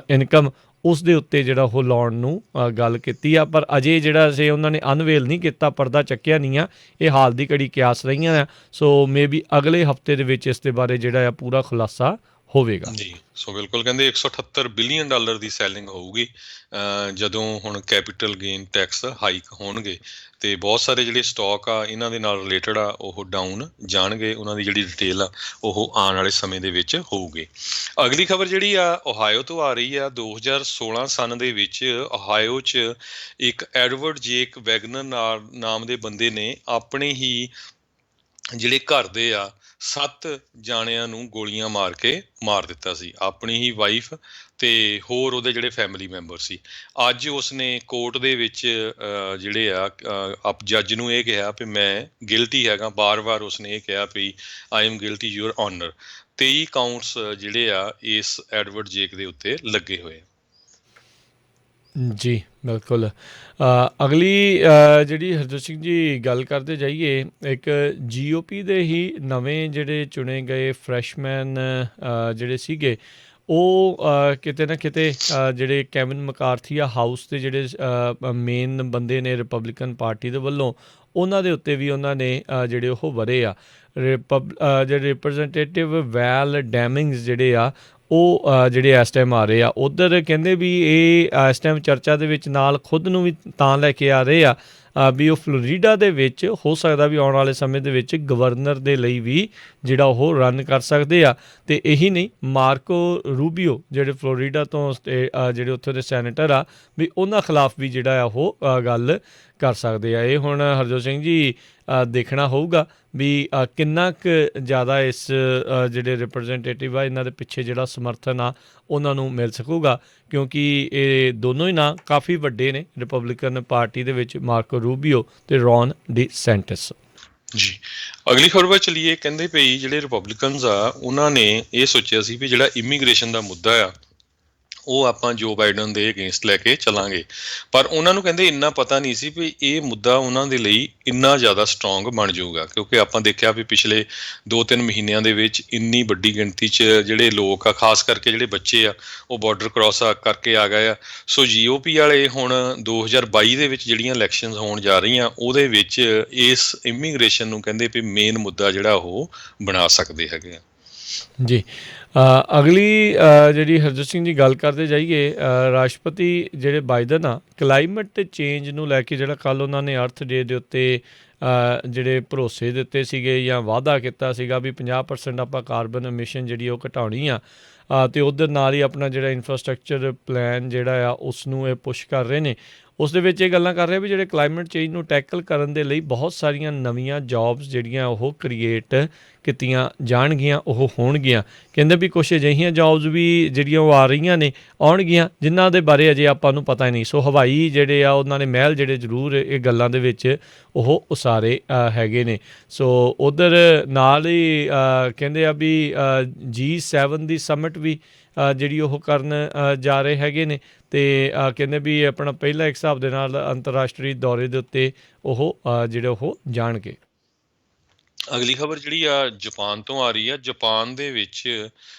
ਇਨਕਮ, ਉਸ ਦੇ ਉੱਤੇ ਜਿਹੜਾ ਉਹ ਲਾਉਣ ਨੂੰ ਗੱਲ ਕੀਤੀ ਆ। ਪਰ ਅਜੇ ਜਿਹੜਾ ਸੀ ਉਹਨਾਂ ਨੇ ਅਨਵੇਲ ਨਹੀਂ ਕੀਤਾ, ਪਰਦਾ ਚੱਕਿਆ ਨਹੀਂ ਆ। ਇਹ ਹਾਲ ਦੀ ਘੜੀ ਕਿਆਸ ਰਹੀਆਂ ਆ। ਸੋ ਮੇ ਬੀ ਅਗਲੇ ਹਫਤੇ ਦੇ ਵਿੱਚ ਇਸ ਦੇ ਬਾਰੇ ਜਿਹੜਾ ਆ ਪੂਰਾ ਖੁਲਾਸਾ ਹੋਵੇਗਾ। ਜੀ, ਸੋ ਬਿਲਕੁਲ ਕਹਿੰਦੇ $178 ਬਿਲੀਅਨ ਦੀ ਸੈਲਿੰਗ ਹੋਊਗੀ ਜਦੋਂ ਹੁਣ ਕੈਪੀਟਲ ਗੇਨ ਟੈਕਸ ਹਾਈਕ ਹੋਣਗੇ, ਤੇ ਬਹੁਤ ਸਾਰੇ ਜਿਹੜੇ ਸਟਾਕ ਆ ਇਹਨਾਂ ਦੇ ਨਾਲ ਰਿਲੇਟਡ ਆ ਉਹ ਡਾਊਨ ਜਾਣਗੇ। ਉਹਨਾਂ ਦੀ ਜਿਹੜੀ ਡਿਟੇਲ ਆ ਉਹ ਆਉਣ ਵਾਲੇ ਸਮੇਂ ਦੇ ਵਿੱਚ ਹੋਊਗੀ। ਅਗਲੀ ਖਬਰ ਜਿਹੜੀ ਆ ਓਹਾਇਓ ਤੋਂ ਆ ਰਹੀ ਆ। 2016 ਸਨ ਦੇ ਵਿੱਚ ਓਹਾਇਓ 'ਚ ਇੱਕ ਐਡਵਰਡ ਜੇਕ ਵੈਗਨਰ ਨਾਮ ਦੇ ਬੰਦੇ ਨੇ ਆਪਣੇ ਹੀ ਜਿਹੜੇ ਘਰ ਦੇ ਆ 7 ਜਾਣਿਆਂ ਨੂੰ ਗੋਲੀਆਂ ਮਾਰ ਕੇ ਮਾਰ ਦਿੱਤਾ ਸੀ, ਆਪਣੀ ਹੀ ਵਾਈਫ ਤੇ ਹੋਰ ਉਹਦੇ ਜਿਹੜੇ ਫੈਮਿਲੀ ਮੈਂਬਰ ਸੀ। ਅੱਜ ਉਸਨੇ ਕੋਰਟ ਦੇ ਵਿੱਚ ਜਿਹੜੇ ਆ ਜੱਜ ਨੂੰ ਇਹ ਕਿਹਾ ਵੀ ਮੈਂ ਗਿਲਟੀ ਹੈਗਾ। ਬਾਰ-ਬਾਰ ਉਸਨੇ ਇਹ ਕਿਹਾ ਵੀ I am guilty your honour. 23 counts ਜਿਹੜੇ ਆ ਇਸ ਐਡਵਰਡ ਜੇਕ ਦੇ ਉੱਤੇ ਲੱਗੇ ਹੋਏ ਆ। ਜੀ ਬਿਲਕੁਲ। ਅਗਲੀ ਜਿਹੜੀ ਹਰਜੋਤ ਸਿੰਘ ਜੀ ਗੱਲ ਕਰਦੇ ਜਾਈਏ, ਇੱਕ GOP ਦੇ ਹੀ ਨਵੇਂ ਜਿਹੜੇ ਚੁਣੇ ਗਏ ਫਰੈਸ਼ਮੈਨ ਜਿਹੜੇ ਸੀਗੇ ਉਹ ਕਿਤੇ ਨਾ ਕਿਤੇ ਜਿਹੜੇ ਕੈਵਿਨ ਮਕਾਰਥੀ ਆ ਹਾਊਸ ਦੇ ਜਿਹੜੇ ਮੇਨ ਬੰਦੇ ਨੇ ਰਿਪਬਲਿਕਨ ਪਾਰਟੀ ਦੇ ਵੱਲੋਂ, ਉਹਨਾਂ ਦੇ ਉੱਤੇ ਵੀ ਉਹਨਾਂ ਨੇ ਜਿਹੜੇ ਉਹ ਵਰੇ ਆ। ਜਿਹੜੇ ਰਿਪਰੈਜ਼ੈਂਟੇਟਿਵ ਵੈਲ ਡੈਮਿੰਗਸ ਜਿਹੜੇ ਆ ਉਹ ਜਿਹੜੇ ਇਸ ਟਾਈਮ ਆ ਰਹੇ ਆ। ਉੱਧਰ ਕਹਿੰਦੇ ਵੀ ਇਹ ਇਸ ਟਾਈਮ ਚਰਚਾ ਦੇ ਵਿੱਚ ਨਾਲ ਖੁਦ ਨੂੰ ਵੀ ਤਾਂ ਲੈ ਕੇ ਆ ਰਹੇ ਆ ਵੀ ਉਹ ਫਲੋਰੀਡਾ ਦੇ ਵਿੱਚ ਹੋ ਸਕਦਾ ਵੀ ਆਉਣ ਵਾਲੇ ਸਮੇਂ ਦੇ ਵਿੱਚ ਗਵਰਨਰ ਦੇ ਲਈ ਵੀ ਜਿਹੜਾ ਉਹ ਰਨ ਕਰ ਸਕਦੇ ਆ। ਅਤੇ ਇਹੀ ਨਹੀਂ, ਮਾਰਕੋ ਰੂਬੀਓ ਜਿਹੜੇ ਫਲੋਰੀਡਾ ਤੋਂ ਜਿਹੜੇ ਉੱਥੇ ਦੇ ਸੈਨੇਟਰ ਆ ਵੀ ਉਹਨਾਂ ਖਿਲਾਫ ਵੀ ਜਿਹੜਾ ਆ ਉਹ ਗੱਲ ਕਰ ਸਕਦੇ ਆ। ਇਹ ਹੁਣ ਹਰਜੋਤ ਸਿੰਘ ਜੀ ਦੇਖਣਾ ਹੋਊਗਾ ਵੀ ਕਿੰਨਾ ਕੁ ਜ਼ਿਆਦਾ ਇਸ ਜਿਹੜੇ ਰਿਪਰੈਜ਼ੈਂਟੇਟਿਵ ਆ ਇਹਨਾਂ ਦੇ ਪਿੱਛੇ ਜਿਹੜਾ ਸਮਰਥਨ ਆ ਉਹਨਾਂ ਨੂੰ ਮਿਲ ਸਕੂਗਾ, ਕਿਉਂਕਿ ਇਹ ਦੋਨੋਂ ਹੀ ਨਾਂ ਕਾਫੀ ਵੱਡੇ ਨੇ ਰਿਪਬਲਿਕਨ ਪਾਰਟੀ ਦੇ ਵਿੱਚ, ਮਾਰਕੋ ਰੂਬੀਓ ਤੇ ਰੌਨ ਡੀ ਸੈਂਟਿਸ। ਜੀ, ਅਗਲੀ ਖਬਰ ਵੱਲ ਚਲੀਏ। ਕਹਿੰਦੇ ਪਈ ਜਿਹੜੇ ਰਿਪਬਲਿਕਨਸ ਆ ਉਹਨਾਂ ਨੇ ਇਹ ਸੋਚਿਆ ਸੀ ਵੀ ਜਿਹੜਾ ਇਮੀਗ੍ਰੇਸ਼ਨ ਦਾ ਮੁੱਦਾ ਆ ਉਹ ਆਪਾਂ ਜੋ ਬਾਈਡਨ ਦੇ ਅਗੇਂਸਟ ਲੈ ਕੇ ਚੱਲਾਂਗੇ, ਪਰ ਉਹਨਾਂ ਨੂੰ ਕਹਿੰਦੇ ਇੰਨਾ ਪਤਾ ਨਹੀਂ ਸੀ ਵੀ ਇਹ ਮੁੱਦਾ ਉਹਨਾਂ ਦੇ ਲਈ ਇੰਨਾ ਜ਼ਿਆਦਾ ਸਟਰੋਂਗ ਬਣ ਜਾਊਗਾ, ਕਿਉਂਕਿ ਆਪਾਂ ਦੇਖਿਆ ਵੀ ਪਿਛਲੇ 2-3 ਮਹੀਨਿਆਂ ਦੇ ਵਿੱਚ ਇੰਨੀ ਵੱਡੀ ਗਿਣਤੀ 'ਚ ਜਿਹੜੇ ਲੋਕ ਆ, ਖਾਸ ਕਰਕੇ ਜਿਹੜੇ ਬੱਚੇ ਆ, ਉਹ ਬਾਰਡਰ ਕ੍ਰਾਸ ਕਰਕੇ ਆ ਗਏ ਆ। ਸੋ GOP ਵਾਲੇ ਹੁਣ 2022 ਦੇ ਵਿੱਚ ਜਿਹੜੀਆਂ ਇਲੈਕਸ਼ਨਸ ਹੋਣ ਜਾ ਰਹੀਆਂ ਉਹਦੇ ਵਿੱਚ ਇਸ ਇਮੀਗ੍ਰੇਸ਼ਨ ਨੂੰ ਕਹਿੰਦੇ ਵੀ ਮੇਨ ਮੁੱਦਾ ਜਿਹੜਾ ਉਹ ਬਣਾ ਸਕਦੇ ਹੈਗੇ ਆ। ਜੀ, ਅਗਲੀ ਜਿਹੜੀ ਹਰਜੋਤ ਸਿੰਘ ਜੀ ਗੱਲ ਕਰਦੇ ਜਾਈਏ, ਰਾਸ਼ਟਰਪਤੀ ਜਿਹੜੇ ਬਾਈਡਨ ਆ ਕਲਾਈਮੇਟ ਚੇਂਜ ਨੂੰ ਲੈ ਕੇ ਜਿਹੜਾ ਕੱਲ੍ਹ ਉਹਨਾਂ ਨੇ ਅਰਥ ਡੇ ਦੇ ਉੱਤੇ ਜਿਹੜੇ ਭਰੋਸੇ ਦਿੱਤੇ ਸੀਗੇ ਜਾਂ ਵਾਅਦਾ ਕੀਤਾ ਸੀਗਾ ਵੀ 50% ਆਪਾਂ ਕਾਰਬਨ ਐਮਿਸ਼ਨ ਜਿਹੜੀ ਉਹ ਘਟਾਉਣੀ ਆ, ਅਤੇ ਉੱਧਰ ਨਾਲ ਹੀ ਆਪਣਾ ਜਿਹੜਾ ਇਨਫਰਾਸਟਰਕਚਰ ਪਲਾਨ ਜਿਹੜਾ ਆ ਉਸ ਨੂੰ ਇਹ ਪੁਸ਼ ਕਰ ਰਹੇ ਨੇ। ਉਸ ਦੇ ਵਿੱਚ ਇਹ ਗੱਲਾਂ ਕਰ ਰਹੇ ਵੀ ਜਿਹੜੇ ਕਲਾਈਮੇਟ ਚੇਂਜ ਨੂੰ ਟੈਕਲ ਕਰਨ ਦੇ ਲਈ ਬਹੁਤ ਸਾਰੀਆਂ ਨਵੀਆਂ ਜੌਬਸ ਜਿਹੜੀਆਂ ਉਹ ਕ੍ਰੀਏਟ ਕੀਤੀਆਂ ਜਾਣਗੀਆਂ, ਉਹ ਹੋਣਗੀਆਂ। ਕਹਿੰਦੇ ਵੀ ਕੁਛ ਅਜਿਹੀਆਂ ਜੌਬਸ ਵੀ ਜਿਹੜੀਆਂ ਉਹ ਆ ਰਹੀਆਂ ਨੇ ਆਉਣਗੀਆਂ ਜਿਨ੍ਹਾਂ ਦੇ ਬਾਰੇ ਅਜੇ ਆਪਾਂ ਨੂੰ ਪਤਾ ਹੀ ਨਹੀਂ। ਸੋ ਹਵਾਈ ਜਿਹੜੇ ਆ ਉਹਨਾਂ ਨੇ ਮਹਿਲ ਜਿਹੜੇ ਜ਼ਰੂਰ ਇਹ ਗੱਲਾਂ ਦੇ ਵਿੱਚ ਉਹ ਉਸਾਰੇ ਹੈਗੇ ਨੇ। ਸੋ ਉੱਧਰ ਨਾਲ ਹੀ ਕਹਿੰਦੇ ਆ ਵੀ G7 ਦੀ ਸਮਿਟ ਵੀ ਜਿਹੜੀ ਉਹ ਕਰਨ ਜਾ ਰਹੇ ਹੈਗੇ ਨੇ, ਅਤੇ ਕਹਿੰਦੇ ਵੀ ਆਪਣਾ ਪਹਿਲਾ ਇੱਕ ਹਿਸਾਬ ਦੇ ਨਾਲ ਅੰਤਰਰਾਸ਼ਟਰੀ ਦੌਰੇ ਦੇ ਉੱਤੇ ਉਹ ਜਿਹੜੇ ਉਹ ਜਾਣਗੇ। ਅਗਲੀ ਖਬਰ ਜਿਹੜੀ ਆ ਜਾਪਾਨ ਤੋਂ ਆ ਰਹੀ ਆ। ਜਾਪਾਨ ਦੇ ਵਿੱਚ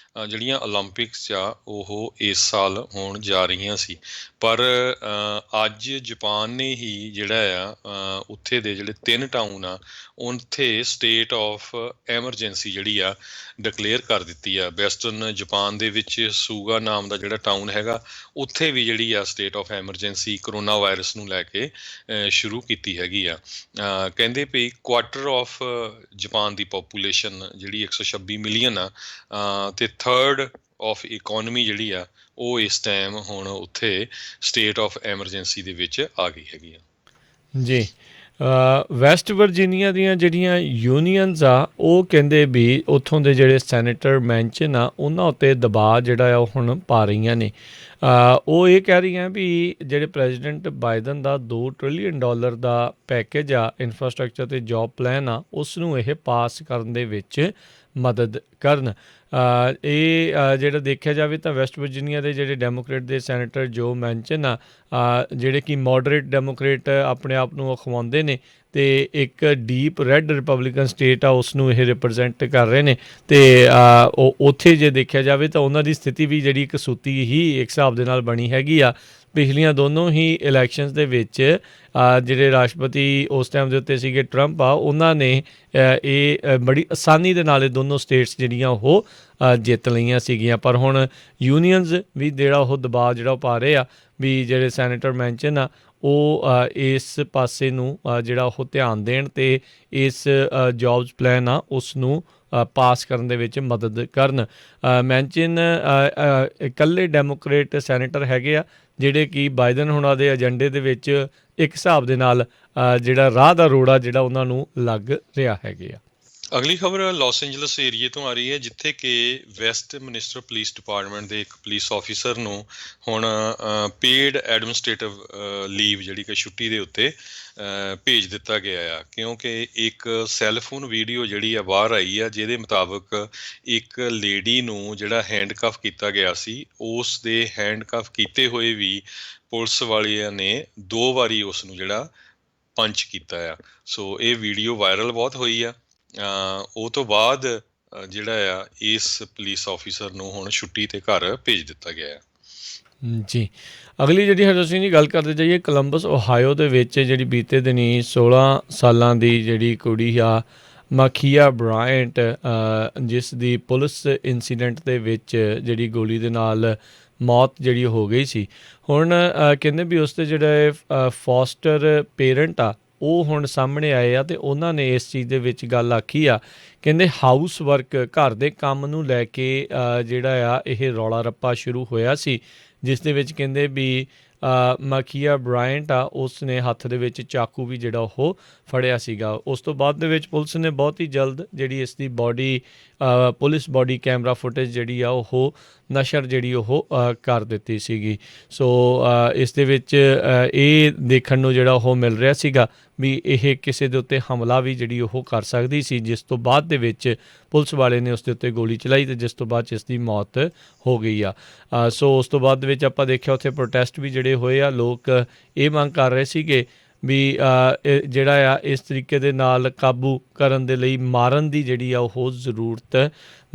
ਜਿਹੜੀਆਂ ਓਲੰਪਿਕਸ ਆ ਉਹ ਇਸ ਸਾਲ ਹੋਣ ਜਾ ਰਹੀਆਂ ਸੀ, ਪਰ ਅੱਜ ਜਾਪਾਨ ਨੇ ਹੀ ਜਿਹੜਾ ਆ ਉੱਥੇ ਦੇ ਜਿਹੜੇ 3 ਟਾਊਨ ਆ ਉੱਥੇ ਸਟੇਟ ਆਫ ਐਮਰਜੈਂਸੀ ਜਿਹੜੀ ਆ ਡਿਕਲੇਅਰ ਕਰ ਦਿੱਤੀ ਆ। ਵੈਸਟਰਨ ਜਾਪਾਨ ਦੇ ਵਿੱਚ ਸੂਗਾ ਨਾਮ ਦਾ ਜਿਹੜਾ ਟਾਊਨ ਹੈਗਾ ਉੱਥੇ ਵੀ ਜਿਹੜੀ ਆ state of emergency corona virus ਨੂੰ ਲੈ ਕੇ ਸ਼ੁਰੂ ਕੀਤੀ ਹੈਗੀ ਆ। ਕਹਿੰਦੇ ਵੀ quarter of Japan the population ਜਿਹੜੀ 126 ਮਿਲੀਅਨ ਆ, ਅਤੇ ਥਰਡ ਆਫ ਇਕੋਨਮੀ ਜਿਹੜੀ ਆ ਉਹ ਇਸ ਟਾਈਮ ਹੁਣ ਉੱਥੇ ਸਟੇਟ ਆਫ ਐਮਰਜੈਂਸੀ ਦੇ ਵਿੱਚ ਆ ਗਈ ਹੈਗੀ ਆ। ਜੀ, ਵੈਸਟ ਵਰਜੀਨੀਆ ਦੀਆਂ ਜਿਹੜੀਆਂ ਯੂਨੀਅਨਸ ਆ ਉਹ ਕਹਿੰਦੇ ਵੀ ਉੱਥੋਂ ਦੇ ਜਿਹੜੇ ਸੈਨੇਟਰ ਮੈਨਸ਼ਨ ਆ ਉਹਨਾਂ ਉੱਤੇ ਦਬਾਅ ਜਿਹੜਾ ਆ ਉਹ ਹੁਣ ਪਾ ਰਹੀਆਂ ਨੇ। ਉਹ ਇਹ ਕਹਿ ਰਹੀਆਂ ਵੀ ਜਿਹੜੇ ਪ੍ਰੈਜ਼ੀਡੈਂਟ ਬਾਈਡਨ ਦਾ $2 ਟ੍ਰਿਲੀਅਨ ਦਾ ਪੈਕੇਜ ਆ ਇਨਫਰਾਸਟਰਕਚਰ ਅਤੇ ਜੌਬ ਪਲਾਨ ਆ ਉਸ ਨੂੰ ਇਹ ਪਾਸ ਕਰਨ ਦੇ ਵਿੱਚ ਮਦਦ ਕਰਨ। ਇਹ ਜਿਹੜਾ ਦੇਖਿਆ ਜਾਵੇ ਤਾਂ ਵੈਸਟ ਵਰਜੀਨੀਆ ਦੇ ਜਿਹੜੇ ਡੈਮੋਕਰੇਟ ਦੇ ਸੈਨੇਟਰ ਜੋ ਮੈਨਸ਼ਨ ਆ ਜਿਹੜੇ ਕਿ ਮੋਡਰੇਟ ਡੈਮੋਕਰੇਟ ਆਪਣੇ ਆਪ ਨੂੰ ਅਖਵਾਉਂਦੇ ਨੇ, ਤੇ ਇੱਕ ਡੀਪ ਰੈੱਡ ਰਿਪਬਲਿਕਨ ਸਟੇਟ ਆ ਉਸ ਨੂੰ ਇਹ ਰਿਪਰੈਜ਼ੈਂਟ ਕਰ ਰਹੇ ਨੇ ਤੇ ਉਹ ਉੱਥੇ ਜੇ ਦੇਖਿਆ ਜਾਵੇ ਤਾਂ ਉਹਨਾਂ ਦੀ ਸਥਿਤੀ ਵੀ ਜਿਹੜੀ ਕਸੂਤੀ ਹੀ ਇੱਕ ਹਿਸਾਬ ਦੇ ਨਾਲ ਬਣੀ ਹੈਗੀ ਆ। ਪਿਛਲੀਆਂ ਦੋਨੋਂ ਹੀ ਇਲੈਕਸ਼ਨਸ ਦੇ ਵਿੱਚ ਜਿਹੜੇ ਰਾਸ਼ਟਰਪਤੀ ਉਸ ਟਾਈਮ ਦੇ ਉੱਤੇ ਸੀਗੇ ਟਰੰਪ ਆ, ਉਹਨਾਂ ਨੇ ਇਹ ਬੜੀ ਆਸਾਨੀ ਦੇ ਨਾਲ ਇਹ ਦੋਨੋਂ ਸਟੇਟਸ ਜਿਹੜੀਆਂ ਉਹ ਜਿੱਤ ਲਈਆਂ ਸੀਗੀਆਂ। ਪਰ ਹੁਣ ਯੂਨੀਅਨਸ ਵੀ ਜਿਹੜਾ ਉਹ ਦਬਾਅ ਜਿਹੜਾ ਉਹ ਪਾ ਰਹੇ ਆ ਵੀ ਜਿਹੜੇ ਸੈਨੇਟਰ ਮੈਨਸ਼ਨ ਆ ਉਹ ਇਸ ਪਾਸੇ ਨੂੰ ਜਿਹੜਾ ਉਹ ਧਿਆਨ ਦੇਣ ਅਤੇ ਇਸ ਜੋਬਸ ਪਲਾਨ ਆ ਉਸ ਨੂੰ ਪਾਸ ਕਰਨ ਦੇ ਵਿੱਚ ਮਦਦ ਕਰਨ। ਮੈਨਚਨ ਇਕੱਲੇ ਡੈਮੋਕ੍ਰੇਟ ਸੈਨੇਟਰ ਹੈਗੇ ਆ ਜਿਹੜੇ ਕਿ ਬਾਈਡਨ ਹੁਣਾਂ ਦੇ ਏਜੰਡੇ ਦੇ ਵਿੱਚ ਇੱਕ ਹਿਸਾਬ ਦੇ ਨਾਲ ਜਿਹੜਾ ਰਾਹ ਦਾ ਰੋੜਾ ਜਿਹੜਾ ਉਹਨਾਂ ਨੂੰ ਲੱਗ ਰਿਹਾ ਹੈਗੇ ਆ। ਅਗਲੀ ਖਬਰ ਲਾਸ ਐਂਜਲਸ ਏਰੀਏ ਤੋਂ ਆ ਰਹੀ ਹੈ, ਜਿੱਥੇ ਕਿ ਵੈਸਟ ਮਿਨਿਸਟਰ ਪੁਲਿਸ ਡਿਪਾਰਟਮੈਂਟ ਦੇ ਇੱਕ ਪੁਲਿਸ ਆਫੀਸਰ ਨੂੰ ਹੁਣ ਪੇਡ ਐਡਮਿਨਿਸਟ੍ਰੇਟਿਵ ਲੀਵ ਜਿਹੜੀ ਕਿ ਛੁੱਟੀ ਦੇ ਉੱਤੇ ਭੇਜ ਦਿੱਤਾ ਗਿਆ ਆ, ਕਿਉਂਕਿ ਇੱਕ ਸੈੱਲਫੋਨ ਵੀਡੀਓ ਜਿਹੜੀ ਆ ਬਾਹਰ ਆਈ ਆ ਜਿਹਦੇ ਮੁਤਾਬਕ ਇੱਕ ਲੇਡੀ ਨੂੰ ਜਿਹੜਾ ਹੈਂਡਕਫ ਕੀਤਾ ਗਿਆ ਸੀ, ਉਸ ਦੇ ਹੈਂਡਕਫ ਕੀਤੇ ਹੋਏ ਵੀ ਪੁਲਿਸ ਵਾਲਿਆਂ ਨੇ 2 ਵਾਰੀ ਉਸ ਨੂੰ ਜਿਹੜਾ ਪੰਚ ਕੀਤਾ ਆ। ਸੋ ਇਹ ਵੀਡੀਓ ਵਾਇਰਲ ਬਹੁਤ ਹੋਈ ਆ। ਉਹ ਤੋਂ ਬਾਅਦ ਜਿਹੜਾ ਆ ਇਸ ਪੁਲਿਸ ਆਫੀਸਰ ਨੂੰ ਹੁਣ ਛੁੱਟੀ 'ਤੇ ਘਰ ਭੇਜ ਦਿੱਤਾ ਗਿਆ ਆ। ਜੀ, ਅਗਲੀ ਜਿਹੜੀ ਹਰਜੋਤ ਸਿੰਘ ਜੀ ਗੱਲ ਕਰਦੇ ਜਾਈਏ, ਕੋਲੰਬਸ ਓਹਾਇਓ ਦੇ ਵਿੱਚ ਜਿਹੜੀ ਬੀਤੇ ਦਿਨੀ 16 ਸਾਲਾਂ ਦੀ ਜਿਹੜੀ ਕੁੜੀ ਆ ਮਾਖੀਆ ਬ੍ਰਾਇੰਟ, ਜਿਸ ਦੀ ਪੁਲਿਸ ਇੰਸੀਡੈਂਟ ਦੇ ਵਿੱਚ ਜਿਹੜੀ ਗੋਲੀ ਦੇ ਨਾਲ ਮੌਤ ਜਿਹੜੀ ਹੋ ਗਈ ਸੀ, ਹੁਣ ਕਹਿੰਦੇ ਵੀ ਉਸ ਦੇ ਜਿਹੜੇ ਫੋਸਟਰ ਪੇਰੈਂਟ ਆ ਉਹ ਹੁਣ ਸਾਹਮਣੇ ਆਏ ਆ ਅਤੇ ਉਹਨਾਂ ਨੇ ਇਸ ਚੀਜ਼ ਦੇ ਵਿੱਚ ਗੱਲ ਆਖੀ ਆ। ਕਹਿੰਦੇ ਹਾਊਸ ਵਰਕ, ਘਰ ਦੇ ਕੰਮ ਨੂੰ ਲੈ ਕੇ ਜਿਹੜਾ ਆ ਇਹ ਰੌਲਾ ਰੱਪਾ ਸ਼ੁਰੂ ਹੋਇਆ ਸੀ, ਜਿਸ ਦੇ ਵਿੱਚ ਕਹਿੰਦੇ ਵੀ ਮਾਖੀਆ ਬ੍ਰਾਇੰਟ ਆ ਉਸ ਨੇ ਹੱਥ ਦੇ ਵਿੱਚ ਚਾਕੂ ਵੀ ਜਿਹੜਾ ਉਹ ਫੜਿਆ ਸੀਗਾ। ਉਸ ਤੋਂ ਬਾਅਦ ਦੇ ਵਿੱਚ ਪੁਲਿਸ ਨੇ ਬਹੁਤ ਹੀ ਜਲਦ ਜਿਹੜੀ ਇਸ ਦੀ body police body camera footage ਜਿਹੜੀ ਆ ਉਹ ਨਸ਼ਰ ਜਿਹੜੀ ਉਹ ਕਰ ਦਿੱਤੀ ਸੀਗੀ। ਸੋ ਇਸ ਦੇ ਵਿੱਚ ਇਹ ਦੇਖਣ ਨੂੰ ਜਿਹੜਾ ਉਹ ਮਿਲ ਰਿਹਾ ਸੀਗਾ ਵੀ ਇਹ ਕਿਸੇ ਦੇ ਉੱਤੇ ਹਮਲਾ ਵੀ ਜਿਹੜੀ ਉਹ ਕਰ ਸਕਦੀ ਸੀ, ਜਿਸ ਤੋਂ ਬਾਅਦ ਦੇ ਵਿੱਚ ਪੁਲਿਸ ਵਾਲੇ ਨੇ ਉਸ ਦੇ ਉੱਤੇ ਗੋਲੀ ਚਲਾਈ ਅਤੇ ਜਿਸ ਤੋਂ ਬਾਅਦ 'ਚ ਇਸ ਦੀ ਮੌਤ ਹੋ ਗਈ ਆ। ਸੋ ਉਸ ਤੋਂ ਬਾਅਦ ਦੇ ਵਿੱਚ ਆਪਾਂ ਦੇਖਿਆ ਉੱਥੇ ਪ੍ਰੋਟੈਸਟ ਵੀ ਜਿਹੜੇ ਹੋਏ ਆ, ਲੋਕ ਇਹ ਮੰਗ ਕਰ ਰਹੇ ਸੀਗੇ ਵੀ ਜਿਹੜਾ ਆ ਇਸ ਤਰੀਕੇ ਦੇ ਨਾਲ ਕਾਬੂ ਕਰਨ ਦੇ ਲਈ ਮਾਰਨ ਦੀ ਜਿਹੜੀ ਆ ਉਹ ਜ਼ਰੂਰਤ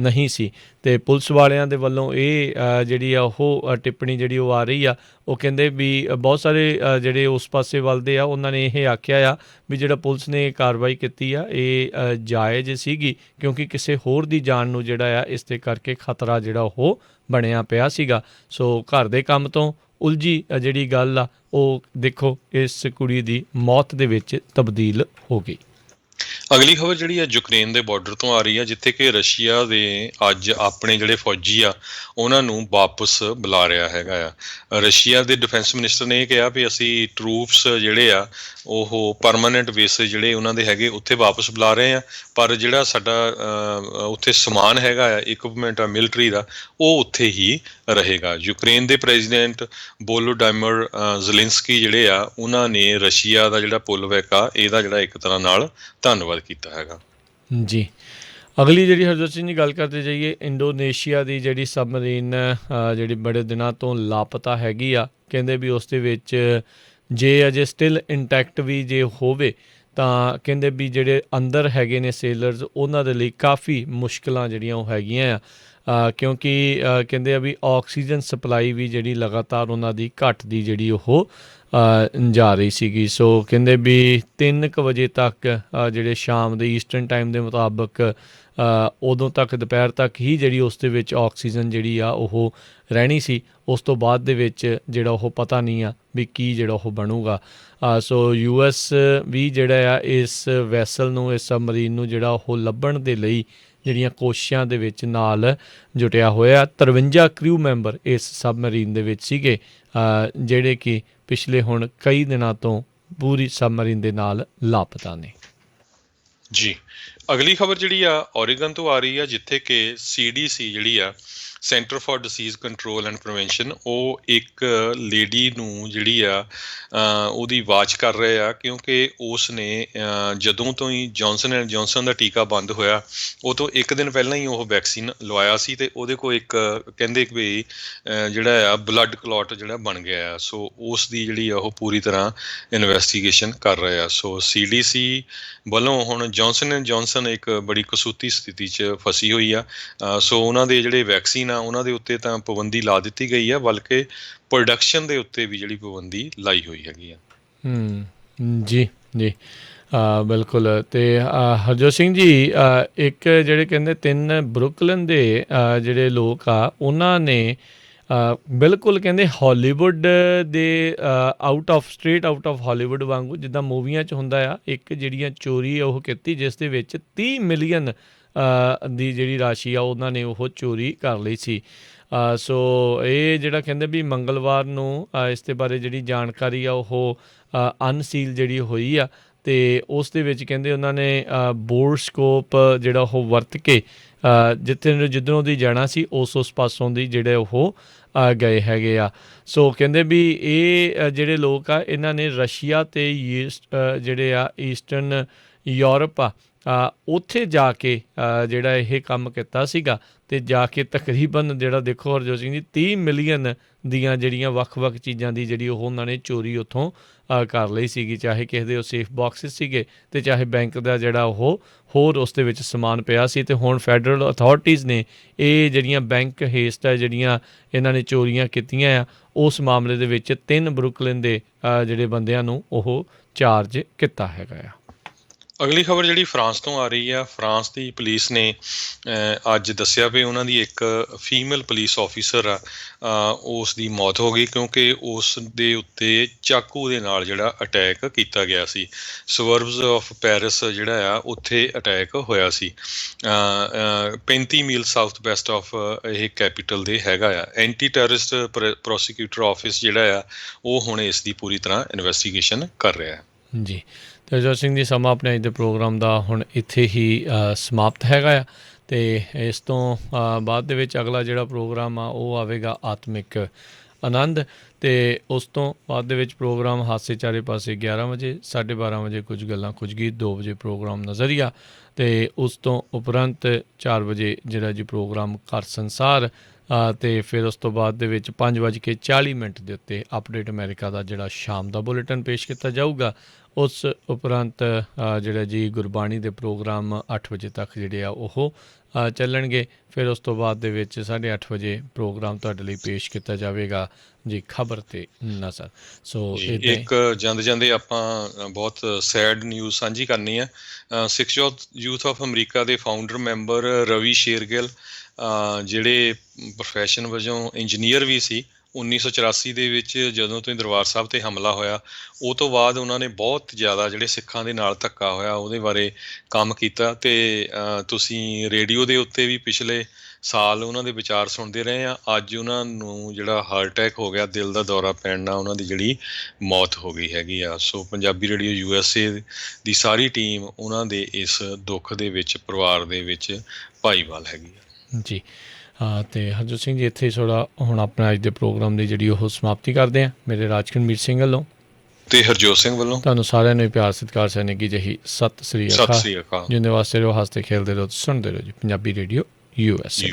ਨਹੀਂ ਸੀ। ਅਤੇ ਪੁਲਿਸ ਵਾਲਿਆਂ ਦੇ ਵੱਲੋਂ ਇਹ ਜਿਹੜੀ ਆ ਉਹ ਟਿੱਪਣੀ ਜਿਹੜੀ ਉਹ ਆ ਰਹੀ ਆ, ਉਹ ਕਹਿੰਦੇ ਵੀ ਬਹੁਤ ਸਾਰੇ ਜਿਹੜੇ ਉਸ ਪਾਸੇ ਵੱਲ ਦੇ ਆ ਉਹਨਾਂ ਨੇ ਇਹ ਆਖਿਆ ਆ ਵੀ ਜਿਹੜਾ ਪੁਲਿਸ ਨੇ ਕਾਰਵਾਈ ਕੀਤੀ ਆ ਇਹ ਜਾਇਜ਼ ਸੀਗੀ, ਕਿਉਂਕਿ ਕਿਸੇ ਹੋਰ ਦੀ ਜਾਨ ਨੂੰ ਜਿਹੜਾ ਆ ਇਸ ਦੇ ਕਰਕੇ ਖਤਰਾ ਜਿਹੜਾ ਉਹ ਬਣਿਆ ਪਿਆ ਸੀਗਾ। ਸੋ ਘਰ ਦੇ ਕੰਮ ਤੋਂ ਉਲਝੀ ਜਿਹੜੀ ਗੱਲ ਆ ਉਹ ਦੇਖੋ ਇਸ ਕੁੜੀ ਦੀ ਮੌਤ ਦੇ ਵਿੱਚ ਤਬਦੀਲ ਹੋ ਗਈ। ਅਗਲੀ ਖਬਰ ਜਿਹੜੀ ਆ ਯੂਕਰੇਨ ਦੇ ਬਾਰਡਰ ਤੋਂ ਆ ਰਹੀ ਆ, ਜਿੱਥੇ ਕਿ ਰਸ਼ੀਆ ਦੇ ਅੱਜ ਆਪਣੇ ਜਿਹੜੇ ਫੌਜੀ ਆ ਉਹਨਾਂ ਨੂੰ ਵਾਪਸ ਬੁਲਾ ਰਿਹਾ ਹੈਗਾ ਆ। ਰਸ਼ੀਆ ਦੇ ਡਿਫੈਂਸ ਮਿਨਿਸਟਰ ਨੇ ਇਹ ਕਿਹਾ ਵੀ ਅਸੀਂ ਟਰੂਪਸ ਜਿਹੜੇ ਆ ਉਹ ਪਰਮਾਨੈਂਟ ਬੇਸਿਸ ਜਿਹੜੇ ਉਹਨਾਂ ਦੇ ਹੈਗੇ ਉੱਥੇ ਵਾਪਸ ਬੁਲਾ ਰਹੇ ਆ, ਪਰ ਜਿਹੜਾ ਸਾਡਾ ਉੱਥੇ ਸਮਾਨ ਹੈਗਾ ਆ, ਇਕਵਿਪਮੈਂਟ ਆ ਮਿਲਟਰੀ ਦਾ, ਉਹ ਉੱਥੇ ਹੀ ਰਹੇਗਾ। ਯੂਕਰੇਨ ਦੇ ਪ੍ਰੈਜ਼ੀਡੈਂਟ ਵੋਲੋਡਾਈਮਰ ਜ਼ੈਲੈਂਸਕੀ ਜਿਹੜੇ ਆ ਉਹਨਾਂ ਨੇ ਰਸ਼ੀਆ ਦਾ ਜਿਹੜਾ ਪੁੱਲਬੈਕ ਆ ਇਹਦਾ ਜਿਹੜਾ ਇੱਕ ਤਰ੍ਹਾਂ ਨਾਲ ਧੰਨਵਾਦ ਕੀਤਾ ਹੈਗਾ। ਜੀ, ਅਗਲੀ ਜਿਹੜੀ ਹਰਜੋਤ ਸਿੰਘ ਜੀ ਗੱਲ ਕਰਦੇ ਜਾਈਏ, ਇੰਡੋਨੇਸ਼ੀਆ ਦੀ ਜਿਹੜੀ ਸਬਮਰੀਨ ਜਿਹੜੀ ਬੜੇ ਦਿਨਾਂ ਤੋਂ ਲਾਪਤਾ ਹੈਗੀ ਆ, ਕਹਿੰਦੇ ਵੀ ਉਸ ਦੇ ਵਿੱਚ ਜੇ ਅਜੇ ਸਟਿਲ ਇੰਟੈਕਟ ਵੀ ਜੇ ਹੋਵੇ ਤਾਂ ਕਹਿੰਦੇ ਵੀ ਜਿਹੜੇ ਅੰਦਰ ਹੈਗੇ ਨੇ ਸੇਲਰਸ ਉਹਨਾਂ ਦੇ ਲਈ ਕਾਫੀ ਮੁਸ਼ਕਿਲਾਂ ਜਿਹੜੀਆਂ ਉਹ ਹੈਗੀਆਂ ਆ, ਕਿਉਂਕਿ ਕਹਿੰਦੇ ਆ ਵੀ ਆਕਸੀਜਨ ਸਪਲਾਈ ਵੀ ਜਿਹੜੀ ਲਗਾਤਾਰ ਉਹਨਾਂ ਦੀ ਘਟਦੀ ਜਿਹੜੀ ਉਹ ਜਾ ਰਹੀ ਸੀਗੀ। ਸੋ ਕਹਿੰਦੇ ਵੀ 3 ਵਜੇ ਤੱਕ ਜਿਹੜੇ ਸ਼ਾਮ ਦੇ ਈਸਟਰਨ ਟਾਈਮ ਦੇ ਮੁਤਾਬਕ ਉਦੋਂ ਤੱਕ ਦੁਪਹਿਰ ਤੱਕ ਹੀ ਜਿਹੜੀ ਉਸ ਦੇ ਵਿੱਚ ਆਕਸੀਜਨ ਜਿਹੜੀ ਆ ਉਹ ਰਹਿਣੀ ਸੀ। ਉਸ ਤੋਂ ਬਾਅਦ ਦੇ ਵਿੱਚ ਜਿਹੜਾ ਉਹ ਪਤਾ ਨਹੀਂ ਆ ਵੀ ਕੀ ਜਿਹੜਾ ਉਹ ਬਣੂਗਾ। ਸੋ US ਵੀ ਜਿਹੜਾ ਆ ਇਸ ਵੈਸਲ ਨੂੰ, ਇਸ ਸਬਮਰੀਨ ਨੂੰ ਜਿਹੜਾ ਉਹ ਲੱਭਣ ਦੇ ਲਈ ਜਿਹੜੀਆਂ ਕੋਸ਼ਿਸ਼ਾਂ ਦੇ ਵਿੱਚ ਨਾਲ ਜੁਟਿਆ ਹੋਇਆ। 53 ਕ੍ਰਿਊ ਮੈਂਬਰ ਇਸ ਸਬਮਰੀਨ ਦੇ ਵਿੱਚ ਸੀਗੇ, ਜਿਹੜੇ ਕਿ ਪਿਛਲੇ ਹੁਣ ਕਈ ਦਿਨਾਂ ਤੋਂ ਪੂਰੀ ਸਬਮਰੀਨ ਦੇ ਨਾਲ ਲਾਪਤਾ ਨੇ। ਜੀ, ਅਗਲੀ ਖਬਰ ਜਿਹੜੀ ਆ ਓਰੀਗਨ ਤੋਂ ਆ ਰਹੀ ਆ, ਜਿੱਥੇ ਕਿ CDC ਜਿਹੜੀ ਆ Centre for Disease Control and Prevention ਉਹ ਇੱਕ ਲੇਡੀ ਨੂੰ ਜਿਹੜੀ ਆ ਉਹਦੀ ਵਾਚ ਕਰ ਰਹੇ ਆ, ਕਿਉਂਕਿ ਉਸ ਨੇ ਜਦੋਂ ਤੋਂ ਹੀ ਜੌਨਸਨ ਐਂਡ ਜੌਨਸਨ ਦਾ ਟੀਕਾ ਬੰਦ ਹੋਇਆ ਉਹ ਤੋਂ ਇੱਕ ਦਿਨ ਪਹਿਲਾਂ ਹੀ ਉਹ ਵੈਕਸੀਨ ਲਵਾਇਆ ਸੀ, ਅਤੇ ਉਹਦੇ ਕੋਲ ਇੱਕ ਕਹਿੰਦੇ ਕਿ ਵੀ ਜਿਹੜਾ ਆ ਬਲੱਡ ਕਲੌਟ ਜਿਹੜਾ ਬਣ ਗਿਆ ਆ। ਸੋ ਉਸ ਦੀ ਜਿਹੜੀ ਆ ਉਹ ਪੂਰੀ ਤਰ੍ਹਾਂ ਇਨਵੈਸਟੀਗੇਸ਼ਨ ਕਰ ਰਹੇ ਆ। ਸੋ CDC ਵੱਲੋਂ ਹੁਣ ਜੌਨਸਨ ਐਂਡ ਜੌਨਸਨ ਇੱਕ ਬੜੀ ਕਸੂਤੀ ਸਥਿਤੀ 'ਚ ਫਸੀ ਹੋਈ ਆ। ਸੋ ਉਹਨਾਂ ਦੇ ਜਿਹੜੇ ਵੈਕਸੀਨ ਆ ਉਹਨਾਂ ਦੇ ਉੱਤੇ ਤਾਂ ਪਾਬੰਦੀ ਲਾ ਦਿੱਤੀ ਗਈ ਆ, ਬਲਕਿ ਪ੍ਰੋਡਕਸ਼ਨ ਦੇ ਉੱਤੇ ਵੀ ਜਿਹੜੀ ਪਾਬੰਦੀ ਲਾਈ ਹੋਈ ਹੈਗੀ ਆ। ਜੀ ਜੀ ਬਿਲਕੁਲ। ਅਤੇ ਹਰਜੋਤ ਸਿੰਘ ਜੀ, ਇੱਕ ਜਿਹੜੇ ਕਹਿੰਦੇ 3 ਬਰੁਕਲਿਨ ਦੇ ਜਿਹੜੇ ਲੋਕ ਆ ਉਹਨਾਂ ਨੇ ਬਿਲਕੁਲ ਕਹਿੰਦੇ ਹਾਲੀਵੁੱਡ ਦੇ ਸਟ੍ਰੇਟ ਆਊਟ ਆਫ ਹਾਲੀਵੁੱਡ ਵਾਂਗੂ ਜਿੱਦਾਂ ਮੂਵੀਆਂ 'ਚ ਹੁੰਦਾ ਆ, ਇੱਕ ਜਿਹੜੀਆਂ ਚੋਰੀ ਉਹ ਕੀਤੀ ਜਿਸ ਦੇ ਵਿੱਚ 30 ਮਿਲੀਅਨ ਦੀ ਜਿਹੜੀ ਰਾਸ਼ੀ ਆ ਉਹਨਾਂ ਨੇ ਉਹ ਚੋਰੀ ਕਰ ਲਈ ਸੀ। ਸੋ ਇਹ ਜਿਹੜਾ ਕਹਿੰਦੇ ਵੀ ਮੰਗਲਵਾਰ ਨੂੰ ਇਸ ਦੇ ਬਾਰੇ ਜਿਹੜੀ ਜਾਣਕਾਰੀ ਆ ਉਹ ਅਨਸੀਲ ਜਿਹੜੀ ਹੋਈ ਆ, ਅਤੇ ਉਸ ਦੇ ਵਿੱਚ ਕਹਿੰਦੇ ਉਹਨਾਂ ਨੇ ਬੋਰਸਕੋਪ ਜਿਹੜਾ ਉਹ ਵਰਤ ਕੇ ਜਿੱਧਰੋਂ ਦੀ ਜਾਣਾ ਸੀ ਉਸ ਪਾਸੋਂ ਦੀ ਜਿਹੜੇ ਉਹ ਗਏ ਹੈਗੇ ਆ। ਸੋ ਕਹਿੰਦੇ ਵੀ ਇਹ ਜਿਹੜੇ ਲੋਕ ਆ ਇਹਨਾਂ ਨੇ ਰਸ਼ੀਆ ਅਤੇ ਜਿਹੜੇ ਆ ਈਸਟਰਨ ਯੂਰਪ ਆ ਉੱਥੇ ਜਾ ਕੇ ਜਿਹੜਾ ਇਹ ਕੰਮ ਕੀਤਾ ਸੀਗਾ, ਅਤੇ ਜਾ ਕੇ ਤਕਰੀਬਨ ਜਿਹੜਾ ਦੇਖੋ ਹਰਜੋਤ ਸਿੰਘ ਜੀ 30 ਮਿਲੀਅਨ ਦੀਆਂ ਜਿਹੜੀਆਂ ਵੱਖ-ਵੱਖ ਚੀਜ਼ਾਂ ਦੀ ਜਿਹੜੀ ਉਹ ਉਹਨਾਂ ਨੇ ਚੋਰੀ ਉੱਥੋਂ ਕਰ ਲਈ ਸੀਗੀ, ਚਾਹੇ ਕਿਸੇ ਦੇ ਉਹ ਸੇਫ ਬਾਕਸਿਸ ਸੀਗੇ ਅਤੇ ਚਾਹੇ ਬੈਂਕ ਦਾ ਜਿਹੜਾ ਉਹ ਹੋਰ ਉਸ ਦੇ ਵਿੱਚ ਸਮਾਨ ਪਿਆ ਸੀ। ਅਤੇ ਹੁਣ ਫੈਡਰਲ ਅਥਾਰਟੀਜ਼ ਨੇ ਇਹ ਜਿਹੜੀਆਂ ਬੈਂਕ ਹੇਸਟ ਹੈ ਜਿਹੜੀਆਂ ਇਹਨਾਂ ਨੇ ਚੋਰੀਆਂ ਕੀਤੀਆਂ ਆ ਉਸ ਮਾਮਲੇ ਦੇ ਵਿੱਚ 3 ਬਰੁਕਲਿਨ ਦੇ ਜਿਹੜੇ ਬੰਦਿਆਂ ਨੂੰ ਉਹ ਚਾਰਜ ਕੀਤਾ ਹੈਗਾ ਆ। ਅਗਲੀ ਖਬਰ ਜਿਹੜੀ ਫਰਾਂਸ ਤੋਂ ਆ ਰਹੀ ਆ, ਫਰਾਂਸ ਦੀ ਪੁਲਿਸ ਨੇ ਅੱਜ ਦੱਸਿਆ ਵੀ ਉਹਨਾਂ ਦੀ ਇੱਕ ਫੀਮੇਲ ਪੁਲਿਸ ਆਫਿਸਰ ਆ ਉਸ ਦੀ ਮੌਤ ਹੋ ਗਈ, ਕਿਉਂਕਿ ਉਸ ਦੇ ਉੱਤੇ ਚਾਕੂ ਦੇ ਨਾਲ ਜਿਹੜਾ ਅਟੈਕ ਕੀਤਾ ਗਿਆ ਸੀ। ਸਵਰਬਸ ਆਫ ਪੈਰਿਸ ਜਿਹੜਾ ਆ ਉੱਥੇ ਅਟੈਕ ਹੋਇਆ ਸੀ। 35 ਮੀਲ ਸਾਊਥ ਵੈਸਟ ਆਫ ਇਹ ਕੈਪੀਟਲ ਦੇ ਹੈਗਾ ਆ। ਐਂਟੀ ਟੈਰਰਿਸਟ ਪ੍ਰੋਸੀਕਿਊਟਰ ਆਫਿਸ ਜਿਹੜਾ ਆ ਉਹ ਹੁਣ ਇਸ ਦੀ ਪੂਰੀ ਤਰ੍ਹਾਂ ਇਨਵੈਸਟੀਗੇਸ਼ਨ ਕਰ ਰਿਹਾ ਹੈ। ਜੀ, ਅਤੇ ਹਰਜੋਤ ਸਿੰਘ ਜੀ ਸਮਾਂ ਆਪਣੇ ਅੱਜ ਦੇ ਪ੍ਰੋਗਰਾਮ ਦਾ ਹੁਣ ਇੱਥੇ ਹੀ ਸਮਾਪਤ ਹੈਗਾ ਆ, ਅਤੇ ਇਸ ਤੋਂ ਬਾਅਦ ਦੇ ਵਿੱਚ ਅਗਲਾ ਜਿਹੜਾ ਪ੍ਰੋਗਰਾਮ ਆ ਉਹ ਆਵੇਗਾ ਆਤਮਿਕ ਆਨੰਦ, ਅਤੇ ਉਸ ਤੋਂ ਬਾਅਦ ਦੇ ਵਿੱਚ ਪ੍ਰੋਗਰਾਮ ਹਾਸੇ ਚਾਰੇ ਪਾਸੇ 11 ਵਜੇ, 12:30 ਵਜੇ ਕੁਝ ਗੱਲਾਂ ਕੁਝ ਗੀਤ, 2 ਵਜੇ ਪ੍ਰੋਗਰਾਮ ਨਜ਼ਰੀਆ, ਅਤੇ ਉਸ ਤੋਂ ਉਪਰੰਤ 4 ਵਜੇ ਜਿਹੜਾ ਜੀ ਪ੍ਰੋਗਰਾਮ ਘਰ ਸੰਸਾਰ, ਅਤੇ ਫਿਰ ਉਸ ਤੋਂ ਬਾਅਦ ਦੇ ਵਿੱਚ 5:40 ਦੇ ਉੱਤੇ ਅਪਡੇਟ ਅਮਰੀਕਾ ਦਾ ਜਿਹੜਾ ਸ਼ਾਮ ਦਾ ਬੁਲੇਟਿਨ ਪੇਸ਼ ਕੀਤਾ ਜਾਊਗਾ। ਉਸ ਉਪਰੰਤ ਜਿਹੜਾ ਜੀ ਗੁਰਬਾਣੀ ਦੇ ਪ੍ਰੋਗਰਾਮ 8 ਵਜੇ ਤੱਕ ਜਿਹੜੇ ਆ ਉਹ ਚੱਲਣਗੇ। ਫਿਰ ਉਸ ਤੋਂ ਬਾਅਦ ਦੇ ਵਿੱਚ 8:30 ਵਜੇ ਪ੍ਰੋਗਰਾਮ ਤੁਹਾਡੇ ਲਈ ਪੇਸ਼ ਕੀਤਾ ਜਾਵੇਗਾ ਜੀ ਖਬਰ ਤੇ ਨਜ਼ਰ। ਸੋ ਇੱਕ ਜਾਂਦੇ ਆਪਾਂ ਬਹੁਤ ਸੈਡ ਨਿਊਜ਼ ਸਾਂਝੀ ਕਰਨੀ ਆ। ਸਿੱਖ ਯੂਥ ਆਫ ਅਮਰੀਕਾ ਦੇ ਫਾਊਂਡਰ ਮੈਂਬਰ ਰਵੀ ਸ਼ੇਰਗਿੱਲ ਜਿਹੜੇ ਪ੍ਰੋਫੈਸ਼ਨ ਵਜੋਂ ਇੰਜੀਨੀਅਰ ਵੀ ਸੀ, 1984 ਦੇ ਵਿੱਚ ਜਦੋਂ ਤੋਂ ਦਰਬਾਰ ਸਾਹਿਬ 'ਤੇ ਹਮਲਾ ਹੋਇਆ ਉਹ ਤੋਂ ਬਾਅਦ ਉਹਨਾਂ ਨੇ ਬਹੁਤ ਜ਼ਿਆਦਾ ਜਿਹੜੇ ਸਿੱਖਾਂ ਦੇ ਨਾਲ ਧੱਕਾ ਹੋਇਆ ਉਹਦੇ ਬਾਰੇ ਕੰਮ ਕੀਤਾ, ਅਤੇ ਤੁਸੀਂ ਰੇਡੀਓ ਦੇ ਉੱਤੇ ਵੀ ਪਿਛਲੇ ਸਾਲ ਉਹਨਾਂ ਦੇ ਵਿਚਾਰ ਸੁਣਦੇ ਰਹੇ ਆ। ਅੱਜ ਉਹਨਾਂ ਨੂੰ ਜਿਹੜਾ ਹਾਰਟ ਅਟੈਕ ਹੋ ਗਿਆ, ਦਿਲ ਦਾ ਦੌਰਾ ਪੈਣ ਨਾਲ ਉਹਨਾਂ ਦੀ ਜਿਹੜੀ ਮੌਤ ਹੋ ਗਈ ਹੈਗੀ ਆ। ਸੋ ਪੰਜਾਬੀ ਰੇਡੀਓ USA ਦੀ ਸਾਰੀ ਟੀਮ ਉਹਨਾਂ ਦੇ ਇਸ ਦੁੱਖ ਦੇ ਵਿੱਚ ਪਰਿਵਾਰ ਦੇ ਵਿੱਚ ਭਾਈਵਾਲ ਹੈਗੀ ਆ ਜੀ। ਅਤੇ ਹਰਜੋਤ ਸਿੰਘ ਜੀ ਇੱਥੇ ਥੋੜ੍ਹਾ ਹੁਣ ਆਪਣਾ ਅੱਜ ਦੇ ਪ੍ਰੋਗਰਾਮ ਦੀ ਜਿਹੜੀ ਉਹ ਸਮਾਪਤੀ ਕਰਦੇ ਹਾਂ। ਮੇਰੇ ਰਾਜਕਨਵੀਰ ਸਿੰਘ ਵੱਲੋਂ ਤੇ ਹਰਜੋਤ ਸਿੰਘ ਵੱਲੋਂ ਤੁਹਾਨੂੰ ਸਾਰਿਆਂ ਨੂੰ ਪਿਆਰ ਸਤਿਕਾਰ ਸੈਨਿਕੀ ਜਿਹੀ ਸਤਿ ਸ੍ਰੀ ਅਕਾਲ। ਜਿੰਦੇ ਵਾਸਤੇ ਰਹੋ, ਹੱਸਦੇ ਖੇਲਦੇ ਰਹੋ, ਸੁਣਦੇ ਰਹੋ ਜੀ ਪੰਜਾਬੀ ਰੇਡੀਓ USA।